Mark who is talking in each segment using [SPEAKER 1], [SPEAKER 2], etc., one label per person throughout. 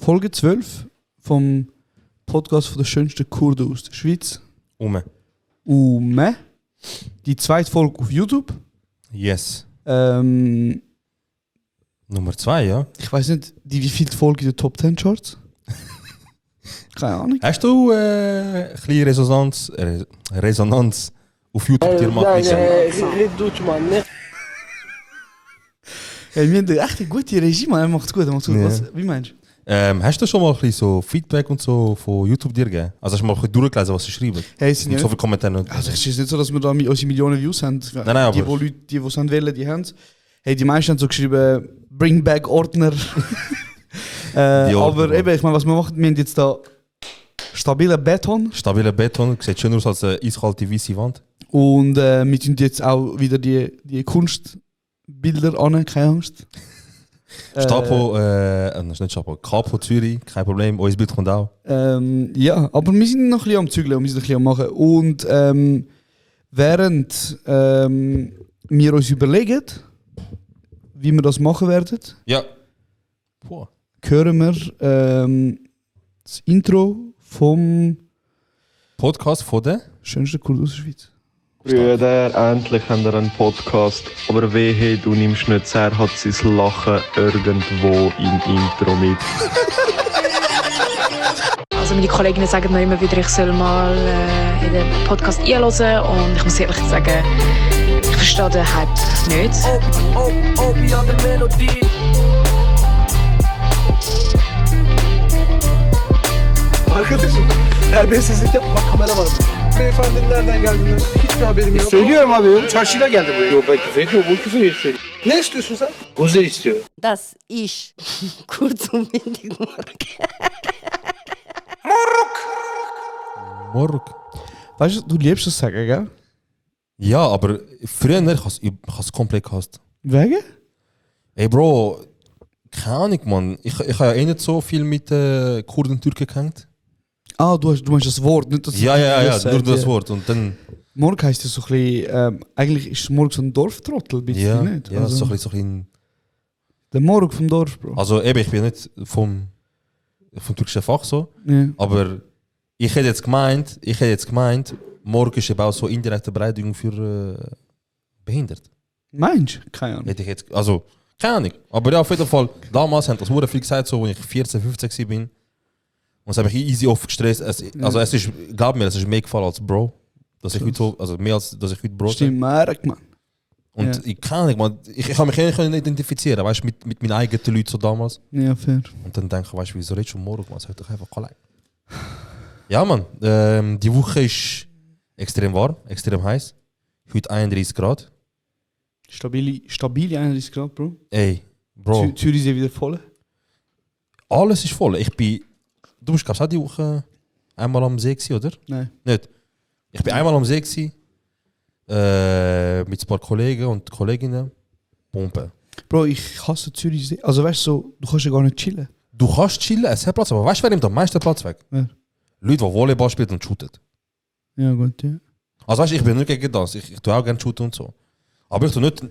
[SPEAKER 1] Folge 12 vom Podcast von der schönsten Kurden aus der Schweiz. Ume. Die zweite Folge auf YouTube.
[SPEAKER 2] Yes.
[SPEAKER 1] Nummer
[SPEAKER 2] 2, ja.
[SPEAKER 1] Ich weiß nicht, wie viele Folge in den Top 10 Charts? Keine Ahnung.
[SPEAKER 2] Hast du ein bisschen Resonanz auf YouTube dir mal
[SPEAKER 3] nicht Deutsch, Mann, ne?
[SPEAKER 1] Hey, wir haben echt eine gute Regie, man. Er macht's gut.
[SPEAKER 2] Ja.
[SPEAKER 1] Wie meinst du?
[SPEAKER 2] Hast du schon mal ein bisschen so Feedback und so von YouTube dir gegeben? Also hast du mal ein bisschen durchgelesen, was sie schreiben?
[SPEAKER 1] Hey, sind
[SPEAKER 2] Und
[SPEAKER 1] ja
[SPEAKER 2] so viele Kommentare nicht.
[SPEAKER 1] Also es ist nicht so, dass wir da unsere Millionen Views haben.
[SPEAKER 2] Nein, aber...
[SPEAKER 1] Die Leute, die es wollen, die haben es. Hey, die meisten haben so geschrieben, bring back Ordner. Aber eben, ich meine, was wir machen, wir haben jetzt da stabilen Beton.
[SPEAKER 2] Stabiler Beton, sieht schöner aus als eine eiskalte weiße Wand.
[SPEAKER 1] Und wir tun jetzt auch wieder die Kunstbilder an, keine Angst.
[SPEAKER 2] Stapo, das ist nicht Stapo, Capo Zürich, kein Problem, unser Bild kommt auch.
[SPEAKER 1] Ja, aber wir sind noch ein bisschen am Zügeln und wir sind ein bisschen am Machen. Und während wir uns überlegen, wie wir das machen werden,
[SPEAKER 2] Ja.
[SPEAKER 1] hören wir das Intro vom
[SPEAKER 2] Podcast von der?
[SPEAKER 1] schönsten Kurd aus der Schweiz.
[SPEAKER 4] Brüder, endlich haben wir einen Podcast. Aber wehe, du nimmst nicht sehr, hat sein Lachen irgendwo im Intro mit.
[SPEAKER 5] Also meine Kolleginnen sagen mir immer wieder, ich soll mal in den Podcast einhören und ich muss ehrlich sagen, ich verstehe den Hype nicht.
[SPEAKER 3] Obi an der Melodie. Arkadaşım, terbiyesizlik yapma, bak kamera var. Beyefendinin nereden geldiğinden hiçbir haberim yok.
[SPEAKER 6] Söylüyorum abi. Çarşıyla geldi buraya. Yok ben küfür etmiyorum. Bu küfür ediyor.
[SPEAKER 3] Ne istiyorsun sen?
[SPEAKER 6] Kuzu istiyor.
[SPEAKER 7] Das ist kurz und bündig
[SPEAKER 2] Morg.
[SPEAKER 1] Weißt du, du liebst das sagen, gell?
[SPEAKER 2] Ja, aber früher ich has komplett gehasst.
[SPEAKER 1] Wegen?
[SPEAKER 2] Ey Bro, keine Ahnung, Mann. Ich habe ja eh nicht so viel mit Kurden Türken gehängt.
[SPEAKER 1] Ah, du meinst das Wort, nicht das
[SPEAKER 2] Ja, nur das
[SPEAKER 1] ja.
[SPEAKER 2] Wort. Und dann...
[SPEAKER 1] Morg heisst das so ein bisschen, eigentlich ist Morg so ein Dorftrottel, ein bisschen, nicht?
[SPEAKER 2] Ja,
[SPEAKER 1] Also,
[SPEAKER 2] so ein bisschen...
[SPEAKER 1] der Morg vom Dorf, Bro.
[SPEAKER 2] Also eben, ich bin nicht vom türkischen Fach so,
[SPEAKER 1] Ja.
[SPEAKER 2] aber ich hätte jetzt gemeint, morgen ist eben auch so indirekte Beleidigung für behindert.
[SPEAKER 1] Meinst du? Keine Ahnung.
[SPEAKER 2] Hätte ich jetzt, also, keine Ahnung. Aber ja, auf jeden Fall, damals haben das sehr viel gesagt, so, als ich 14, 15 war. Und es hat mich easy oft gestresst. Also es ist, glaub mir, es ist mehr gefallen als Bro. Dass ich heute so, also mehr als dass ich heute Bro
[SPEAKER 1] Stimmt, Marek, Mann.
[SPEAKER 2] Und
[SPEAKER 1] Ja.
[SPEAKER 2] ich kann nicht, man, ich kann mich nicht identifizieren, weißt du, mit meinen eigenen Leuten so damals.
[SPEAKER 1] Ja, fair.
[SPEAKER 2] Und dann denke ich, weißt du, wieso redest du morgen, man? Sag doch einfach allein. Ja, Mann, die Woche ist extrem warm, extrem heiß. Heute 31 Grad.
[SPEAKER 1] Stabile 31 Grad, Bro.
[SPEAKER 2] Ey, Bro,
[SPEAKER 1] Zürich ist wieder voll.
[SPEAKER 2] alles ist voll. Du bist, glaubst du, auch die Woche einmal am See gewesen, oder?
[SPEAKER 1] Nein.
[SPEAKER 2] Nicht? Ich bin einmal am See gewesen, mit ein paar Kollegen und Kolleginnen. Pumpe.
[SPEAKER 1] Bro, ich hasse Zürich. Also weißt du, so, du kannst ja gar nicht chillen.
[SPEAKER 2] Du kannst chillen, es hat Platz, aber weißt du, wer nimmt am meisten Platz weg?
[SPEAKER 1] Wer?
[SPEAKER 2] Leute, die Volleyball spielen und shooten.
[SPEAKER 1] Ja, gut, ja.
[SPEAKER 2] Also weißt du, ich bin nicht gegen das. Ich tue auch gerne shooten und so. Aber ich tue nicht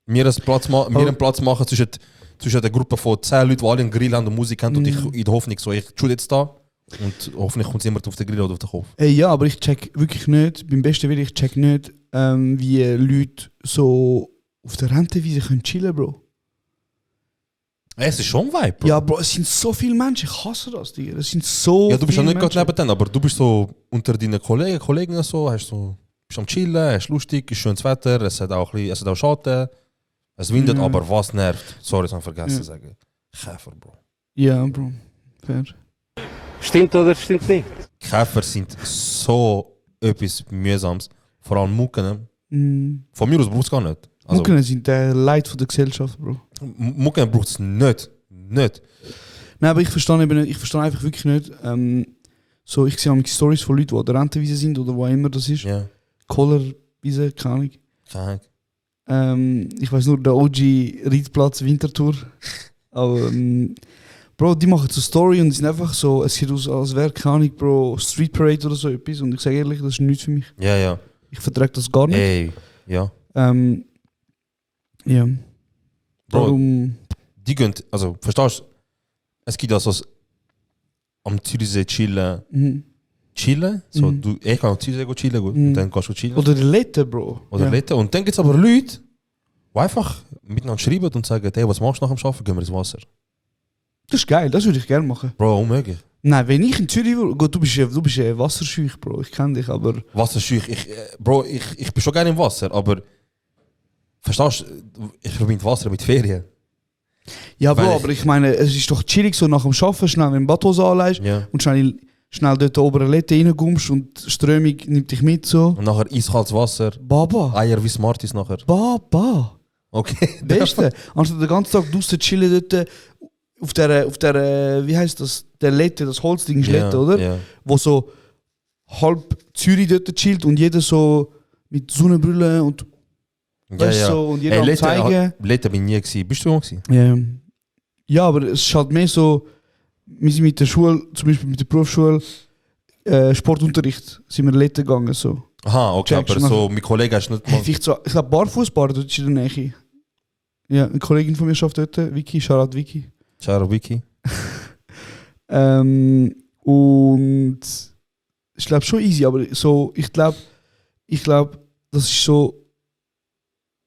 [SPEAKER 2] mir einen Platz machen zwischen der Gruppe von 10 Leuten, die alle einen Grill haben und Musik haben und ich in der Hoffnung so, ich shoot jetzt da und hoffentlich kommt es jemand auf den Grill oder auf den Kopf.
[SPEAKER 1] Ey, ja, aber ich check wirklich nicht, beim besten Willen, ich check nicht, wie Leute so auf der Rentenwiese können chillen, Bro.
[SPEAKER 2] Es ist schon ein Vibe, Bro.
[SPEAKER 1] Ja, Bro, es sind so viele Menschen, ich hasse das, Digga. Es sind so
[SPEAKER 2] Ja, du bist ja
[SPEAKER 1] viele
[SPEAKER 2] nicht gerade
[SPEAKER 1] Menschen.
[SPEAKER 2] nebenan, aber du bist so unter deinen Kolleginnen so, bist am Chillen, hast lustig, ist schönes Wetter, es hat auch Schatten, es windet,
[SPEAKER 1] Ja.
[SPEAKER 2] aber was nervt? Sorry, ich habe vergessen zu sagen. Käfer, Bro.
[SPEAKER 1] Ja, Bro, fair.
[SPEAKER 6] Stimmt oder stimmt nicht?
[SPEAKER 2] Käfer sind so etwas Mühsames, vor allem Mucken.
[SPEAKER 1] Mm.
[SPEAKER 2] Von mir aus braucht es gar nicht. Also,
[SPEAKER 1] Mucken sind der Leid von der Gesellschaft, Bro.
[SPEAKER 2] Mucken braucht es nicht. Nicht.
[SPEAKER 1] Nein, aber ich verstehe einfach wirklich nicht, so, ich sehe manchmal Stories von Leuten, die an der Rentenwiese sind oder wo immer das ist.
[SPEAKER 2] Ja,
[SPEAKER 1] Kohlerwiese, keine Ahnung.
[SPEAKER 2] keine Ahnung.
[SPEAKER 1] Ich weiß nur, der OG Reitplatz Winterthur. Aber, Bro, die machen so Story und die sind einfach so, es sieht aus, als wäre, keine Ahnung, Bro, Street Parade oder so etwas. Und ich sage ehrlich, das ist nichts für mich.
[SPEAKER 2] Ja, ja.
[SPEAKER 1] Ich vertrage das gar nicht.
[SPEAKER 2] Ey, ja.
[SPEAKER 1] Ja.
[SPEAKER 2] Bro,
[SPEAKER 1] Darum,
[SPEAKER 2] die gehen, also, verstehst du? Es gibt also am Zürichsee chillen. So,
[SPEAKER 1] Mhm.
[SPEAKER 2] Ich kann am Zürichsee go chillen, gut.
[SPEAKER 1] Mhm.
[SPEAKER 2] Und dann kannst du chillen.
[SPEAKER 1] Oder Lette, Bro.
[SPEAKER 2] Oder
[SPEAKER 1] ja.
[SPEAKER 2] Leute. Und dann gibt es aber Leute, die einfach miteinander schreiben und sagen, hey, was machst du nach dem Arbeiten? Gehen wir ins Wasser.
[SPEAKER 1] Das ist geil, das würde ich gerne machen.
[SPEAKER 2] Bro, unmöglich.
[SPEAKER 1] Nein, wenn ich in Zürich will, gut, du bist wasserscheuch, Bro, ich kenne dich, aber...
[SPEAKER 2] Wasserscheuch. Ich bin schon gerne im Wasser, aber verstehst du, ich verbinde Wasser mit Ferien.
[SPEAKER 1] Ja, Bro,
[SPEAKER 2] Weil
[SPEAKER 1] aber ich meine, es ist doch chillig, so nach dem Arbeiten schnell in den Badhose anlegst
[SPEAKER 2] Ja.
[SPEAKER 1] und schnell dort oben Lette reinkommst und die Strömung nimmt dich mit so.
[SPEAKER 2] Und nachher eiskaltes Wasser,
[SPEAKER 1] Baba,
[SPEAKER 2] Eier wie Smarties nachher.
[SPEAKER 1] Baba.
[SPEAKER 2] Okay.
[SPEAKER 1] Beste. Anstatt den ganzen Tag draussen chillen dort auf der, wie heisst das, der Lette, das Holzding ist Lette, oder?
[SPEAKER 2] Ja.
[SPEAKER 1] Wo so halb Zürich dort chillt und jeder so mit Sonnenbrille und weißt so, und jeder am zeigen.
[SPEAKER 2] Leute bin ich nie gewesen. Bist du auch gewesen?
[SPEAKER 1] Ja. Ja, aber es ist halt mehr so, wir sind mit der Schule, zum Beispiel mit der Berufsschule, Sportunterricht, sind wir Lette gegangen. So.
[SPEAKER 2] Aha, okay,
[SPEAKER 1] Checkst
[SPEAKER 2] aber
[SPEAKER 1] du
[SPEAKER 2] so, mein Kollege hast nicht mal...
[SPEAKER 1] Vielleicht so, ich glaube, Barfußbar, dort ist in der Nähe. Ja, eine Kollegin von mir arbeitet dort, Vicky, Shoutout Vicky.
[SPEAKER 2] Ciao, Wiki.
[SPEAKER 1] Und ich glaube schon easy, aber so, ich glaube, das ist so,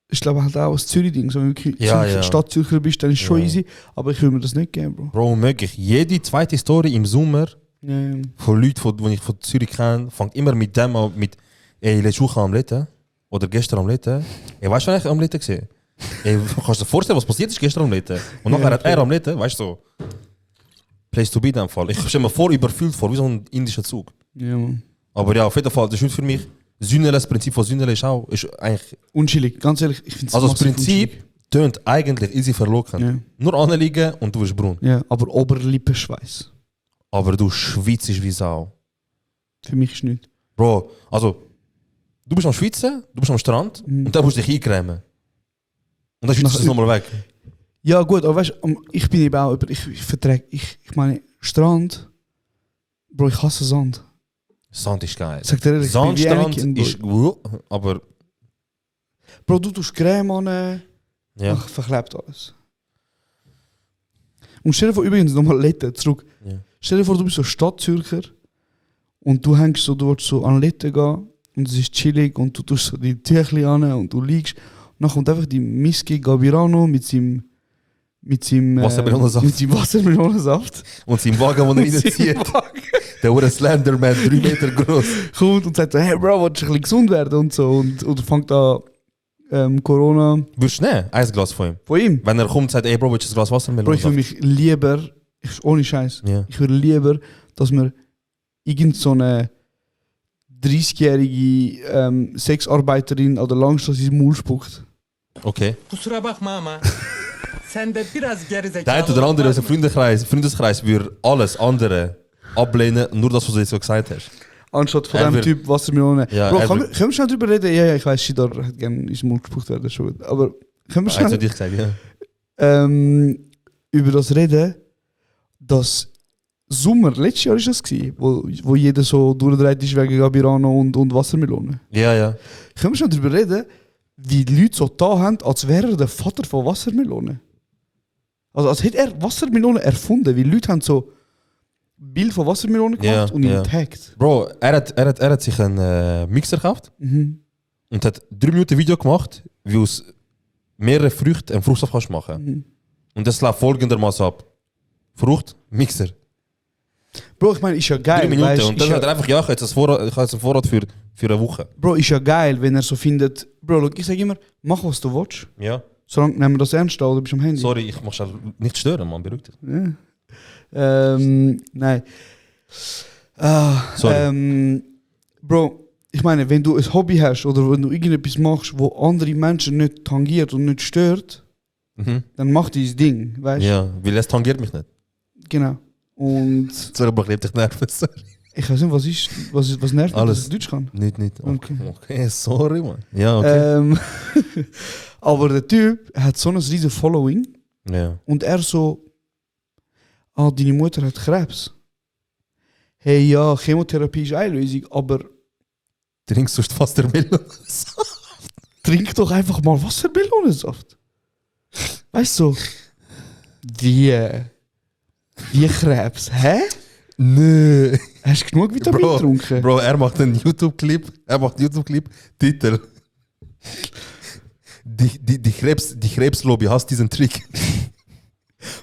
[SPEAKER 1] ich glaube halt auch ein Zürich-Ding, so wenn du wirklich
[SPEAKER 2] Ja, ja.
[SPEAKER 1] Stadtzürcher bist, dann ist es schon
[SPEAKER 2] Ja.
[SPEAKER 1] easy, aber ich will mir das nicht geben, Bro.
[SPEAKER 2] Bro, unmöglich. Jede zweite Story im Sommer
[SPEAKER 1] Ja, ja.
[SPEAKER 2] von Leuten, die ich von Zürich kenne, fängt immer mit dem an, mit «Ey, letzte Woche am Lette» oder «Gestern am Lette». Ey, weißt du, wann ich am Lette gesehen? Ey, kannst du dir vorstellen, was passiert ist gestern am Lette? Und nachher hat er am Lette, weißt du, so. Place to be in dem Fall. Ich stelle mir vor, überfüllt vor, wie so ein indischer Zug.
[SPEAKER 1] Ja, Mann.
[SPEAKER 2] Aber ja, auf jeden Fall, das ist nicht für mich. Sünnele, das Prinzip von Sünnele ist auch, ist eigentlich...
[SPEAKER 1] Unschillig, ganz ehrlich, ich finde es
[SPEAKER 2] Also das Prinzip tönt eigentlich easy verlockend.
[SPEAKER 1] Ja.
[SPEAKER 2] Nur anliegen und du bist brun.
[SPEAKER 1] Ja, aber Oberlippenschweiß.
[SPEAKER 2] Aber du schwitzt wie Sau.
[SPEAKER 1] Für mich ist nicht.
[SPEAKER 2] Bro, also, du bist am Schwitzen, du bist am Strand
[SPEAKER 1] Mhm.
[SPEAKER 2] und dann musst du dich eincremen. Und dann schwitzt du es nochmal weg.
[SPEAKER 1] Ja gut, aber weißt du, ich bin eben auch, ich verträge, ich meine, Strand, Bro, ich hasse Sand.
[SPEAKER 2] Sand ist geil.
[SPEAKER 1] Sag dir ehrlich, ich bin wie
[SPEAKER 2] Sandstrand
[SPEAKER 1] Anakin, Bro.
[SPEAKER 2] ist gut, aber
[SPEAKER 1] Bro, du tust Creme an,
[SPEAKER 2] ja.
[SPEAKER 1] ach, verklebt alles. Und stell dir vor, übrigens nochmal Lette, zurück.
[SPEAKER 2] Ja.
[SPEAKER 1] Stell dir vor, du bist so Stadtzürcher und du hängst so, du willst so an Lette gehen und es ist chillig und du tust so die Tüchli an und du liegst. Und dann kommt einfach die Miski Gabirano mit seinem
[SPEAKER 2] Wassermelonensaft.
[SPEAKER 1] Mit seinem Wassermelonensaft.
[SPEAKER 2] Und sein Wagen, den er
[SPEAKER 1] Mit seinem
[SPEAKER 2] reinzieht,
[SPEAKER 1] Wagen.
[SPEAKER 2] der wurde Slenderman, 3 Meter groß.
[SPEAKER 1] Kommt und sagt so, hey Bro, willst du ein bisschen gesund werden und so. Und fängt an Corona
[SPEAKER 2] Würdest du nehmen? Ein Glas von ihm.
[SPEAKER 1] von ihm.
[SPEAKER 2] Wenn er kommt und sagt, ey Bro, willst du ein Glas
[SPEAKER 1] Bro, ich würde
[SPEAKER 2] Wassermelonensaft?
[SPEAKER 1] mich lieber, ohne Scheiß,
[SPEAKER 2] Ja.
[SPEAKER 1] ich würde lieber, dass mir irgend so eine 30-jährige Sexarbeiterin an der Langstrasse ins Maul spuckt.
[SPEAKER 2] Okay.
[SPEAKER 8] Kusura bakma ama sen de biraz geri zekalı.
[SPEAKER 2] Der eine oder andere aus dem Freundeskreis würde alles andere ablehnen, nur das, was du jetzt so gesagt hast.
[SPEAKER 1] Anstatt von
[SPEAKER 2] Er
[SPEAKER 1] dem
[SPEAKER 2] wird-
[SPEAKER 1] Typ Wassermelone.
[SPEAKER 2] Ja,
[SPEAKER 1] Bro,
[SPEAKER 2] er
[SPEAKER 1] können
[SPEAKER 2] wird-
[SPEAKER 1] wir schnell drüber reden? Ja, ich weiß, Shidar hat gerne ins Maul gespuckt werden, schon gut. Aber können wir
[SPEAKER 2] Also
[SPEAKER 1] schnell
[SPEAKER 2] dich gesagt, ja.
[SPEAKER 1] über das reden, dass Sommer, letztes Jahr war das, wo jeder so durchdreht ist wegen Gabirano und Wassermelone.
[SPEAKER 2] Ja, ja.
[SPEAKER 1] Können wir schon darüber reden, wie die Leute so da haben, als wäre er der Vater von Wassermelone? Also als hätte er Wassermelone erfunden, weil Leute haben so Bild von Wassermelone gemacht
[SPEAKER 2] Ja,
[SPEAKER 1] und ihn
[SPEAKER 2] ja.
[SPEAKER 1] taggt.
[SPEAKER 2] Bro, er hat sich einen Mixer gekauft
[SPEAKER 1] Mhm.
[SPEAKER 2] und hat 3 Minuten Video gemacht, wie aus mehreren Früchten einen Fruchtsaft kannst machen.
[SPEAKER 1] Mhm.
[SPEAKER 2] Und das läuft folgendermaßen ab. Frucht, Mixer.
[SPEAKER 1] Bro, ich meine, ist ja
[SPEAKER 2] 3
[SPEAKER 1] geil.
[SPEAKER 2] Minuten.
[SPEAKER 1] Weißt,
[SPEAKER 2] Und dann
[SPEAKER 1] ist
[SPEAKER 2] hat er
[SPEAKER 1] ja,
[SPEAKER 2] einfach, ja, ich habe jetzt einen Vorrat für eine Woche.
[SPEAKER 1] Bro, ist ja geil, wenn er so findet, Bro, look, ich sage immer, mach was du willst.
[SPEAKER 2] Ja.
[SPEAKER 1] Solange nehmen wir das ernst an, oder bist du am Handy?
[SPEAKER 2] Sorry, ich mach schon nicht stören, man, beruhigt dich.
[SPEAKER 1] Ja. Nein.
[SPEAKER 2] Sorry.
[SPEAKER 1] Bro, ich meine, wenn du ein Hobby hast oder wenn du irgendetwas machst, wo andere Menschen nicht tangiert und nicht stört,
[SPEAKER 2] Mhm.
[SPEAKER 1] dann mach dieses Ding, weißt du?
[SPEAKER 2] Ja, weil es tangiert mich nicht.
[SPEAKER 1] Genau. Und
[SPEAKER 2] Sorry, aber ich lebe dich nerven. Sorry.
[SPEAKER 1] ich weiß nicht, was nervt mich,
[SPEAKER 2] Alles.
[SPEAKER 1] dass ich Deutsch kann.
[SPEAKER 2] Nicht.
[SPEAKER 1] Okay.
[SPEAKER 2] Okay, sorry, man. Ja, okay.
[SPEAKER 1] Aber der Typ hat so ein riesiges Following
[SPEAKER 2] Ja.
[SPEAKER 1] und er so, deine Mutter hat Krebs. Hey, ja, Chemotherapie ist eine Lösung, aber
[SPEAKER 2] Trinkst du fast der Melon?
[SPEAKER 1] trink doch einfach mal Wassermelonensaft. Weißt du? Wie? Wie Krebs? Hä?
[SPEAKER 2] Nö.
[SPEAKER 1] Hast du genug Vitamin getrunken?
[SPEAKER 2] Bro, er macht einen YouTube-Clip. Titel. Die Krebslobby hasst diesen Trick.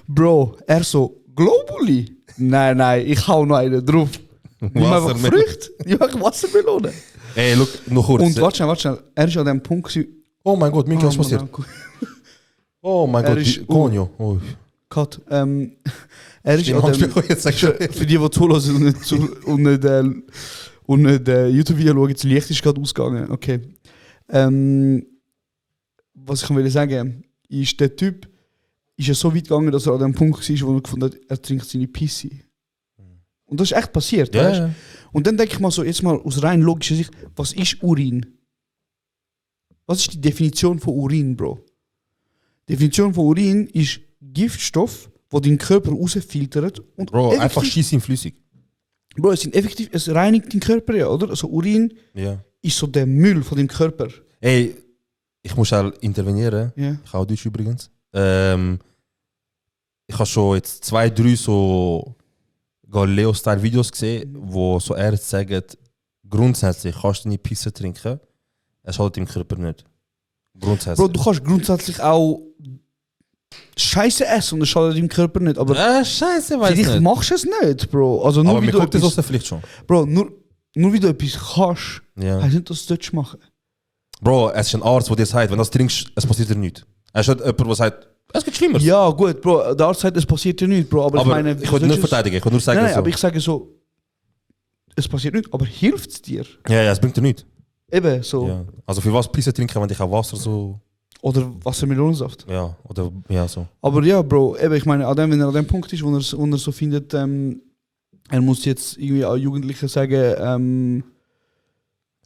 [SPEAKER 1] Bro, er so, globally? Nein, ich hau noch einen drauf. Nimm einfach Früchte. Ich mag Wassermelone.
[SPEAKER 2] Ey, look, noch kurz.
[SPEAKER 1] Und warte schnell. Er ist an dem Punkt gewesen.
[SPEAKER 2] Oh mein Gott, Mika, was passiert? Oh mein
[SPEAKER 1] Er
[SPEAKER 2] Gott,
[SPEAKER 1] ist-
[SPEAKER 2] Konjo. Oh.
[SPEAKER 1] Cut. Er ist
[SPEAKER 2] Den
[SPEAKER 1] an
[SPEAKER 2] Handspiel
[SPEAKER 1] dem...
[SPEAKER 2] jetzt sagst du.
[SPEAKER 1] Für die zuhören und nicht YouTube-Video schauen, das Licht ist gerade ausgegangen. Okay. Was ich will sagen, ist, der Typ ist ja so weit gegangen, dass er an dem Punkt war, wo er gefunden hat, er trinkt seine Pisse. Und das ist echt passiert.
[SPEAKER 2] Ja,
[SPEAKER 1] weißt?
[SPEAKER 2] ja.
[SPEAKER 1] Und dann denke ich mal so, jetzt mal aus rein logischer Sicht, was ist Urin? Was ist die Definition von Urin, Bro? Die Definition von Urin ist Giftstoff, der deinen Körper rausfiltert. Und
[SPEAKER 2] Bro,
[SPEAKER 1] effektiv-
[SPEAKER 2] einfach schieß in flüssig.
[SPEAKER 1] Bro, es reinigt deinen Körper ja, oder? Also Urin
[SPEAKER 2] Ja.
[SPEAKER 1] ist so der Müll von deinem Körper.
[SPEAKER 2] Ey, ich muss auch intervenieren.
[SPEAKER 1] Ja.
[SPEAKER 2] Ich habe Deutsch übrigens. Ich habe schon jetzt 2, 3 so Galileo-Style-Videos gesehen, wo so Ärzte sagen, grundsätzlich kannst du nicht Pisse trinken, es schadet deinem Körper nicht. Grundsätzlich.
[SPEAKER 1] Bro, du kannst grundsätzlich auch Scheiße essen und es schadet deinem Körper nicht. Aber
[SPEAKER 2] Scheiße, weiß
[SPEAKER 1] vielleicht
[SPEAKER 2] nicht.
[SPEAKER 1] machst du es nicht, Bro. Also nur
[SPEAKER 2] Aber
[SPEAKER 1] wie
[SPEAKER 2] mir
[SPEAKER 1] du
[SPEAKER 2] guckt das
[SPEAKER 1] etwas,
[SPEAKER 2] aus vielleicht schon.
[SPEAKER 1] Bro, nur wie du etwas kannst,
[SPEAKER 2] Ja.
[SPEAKER 1] heisst nicht, dass du es machen.
[SPEAKER 2] Bro, es ist ein Arzt, der dir sagt, wenn du das trinkst, es passiert dir nichts. Es ist nicht jemand, der sagt, es geht schlimmer.
[SPEAKER 1] Ja, gut, Bro, der Arzt sagt, es passiert dir nichts, Bro. Aber,
[SPEAKER 2] aber
[SPEAKER 1] ich meine,
[SPEAKER 2] ich wollte nicht verteidigen, ich wollte nur sagen,
[SPEAKER 1] Nein,
[SPEAKER 2] so.
[SPEAKER 1] aber ich sage so, es passiert nichts, aber hilft es dir?
[SPEAKER 2] Ja, es bringt dir nichts.
[SPEAKER 1] Eben, so.
[SPEAKER 2] Ja. Also für was Pisse trinken, wenn ich auch Wasser so...
[SPEAKER 1] Oder Wassermelonensaft.
[SPEAKER 2] Ja, oder ja, so.
[SPEAKER 1] Aber ja, Bro, eben, ich meine, wenn er an dem Punkt ist, wo er so findet, er muss jetzt irgendwie an Jugendlichen sagen,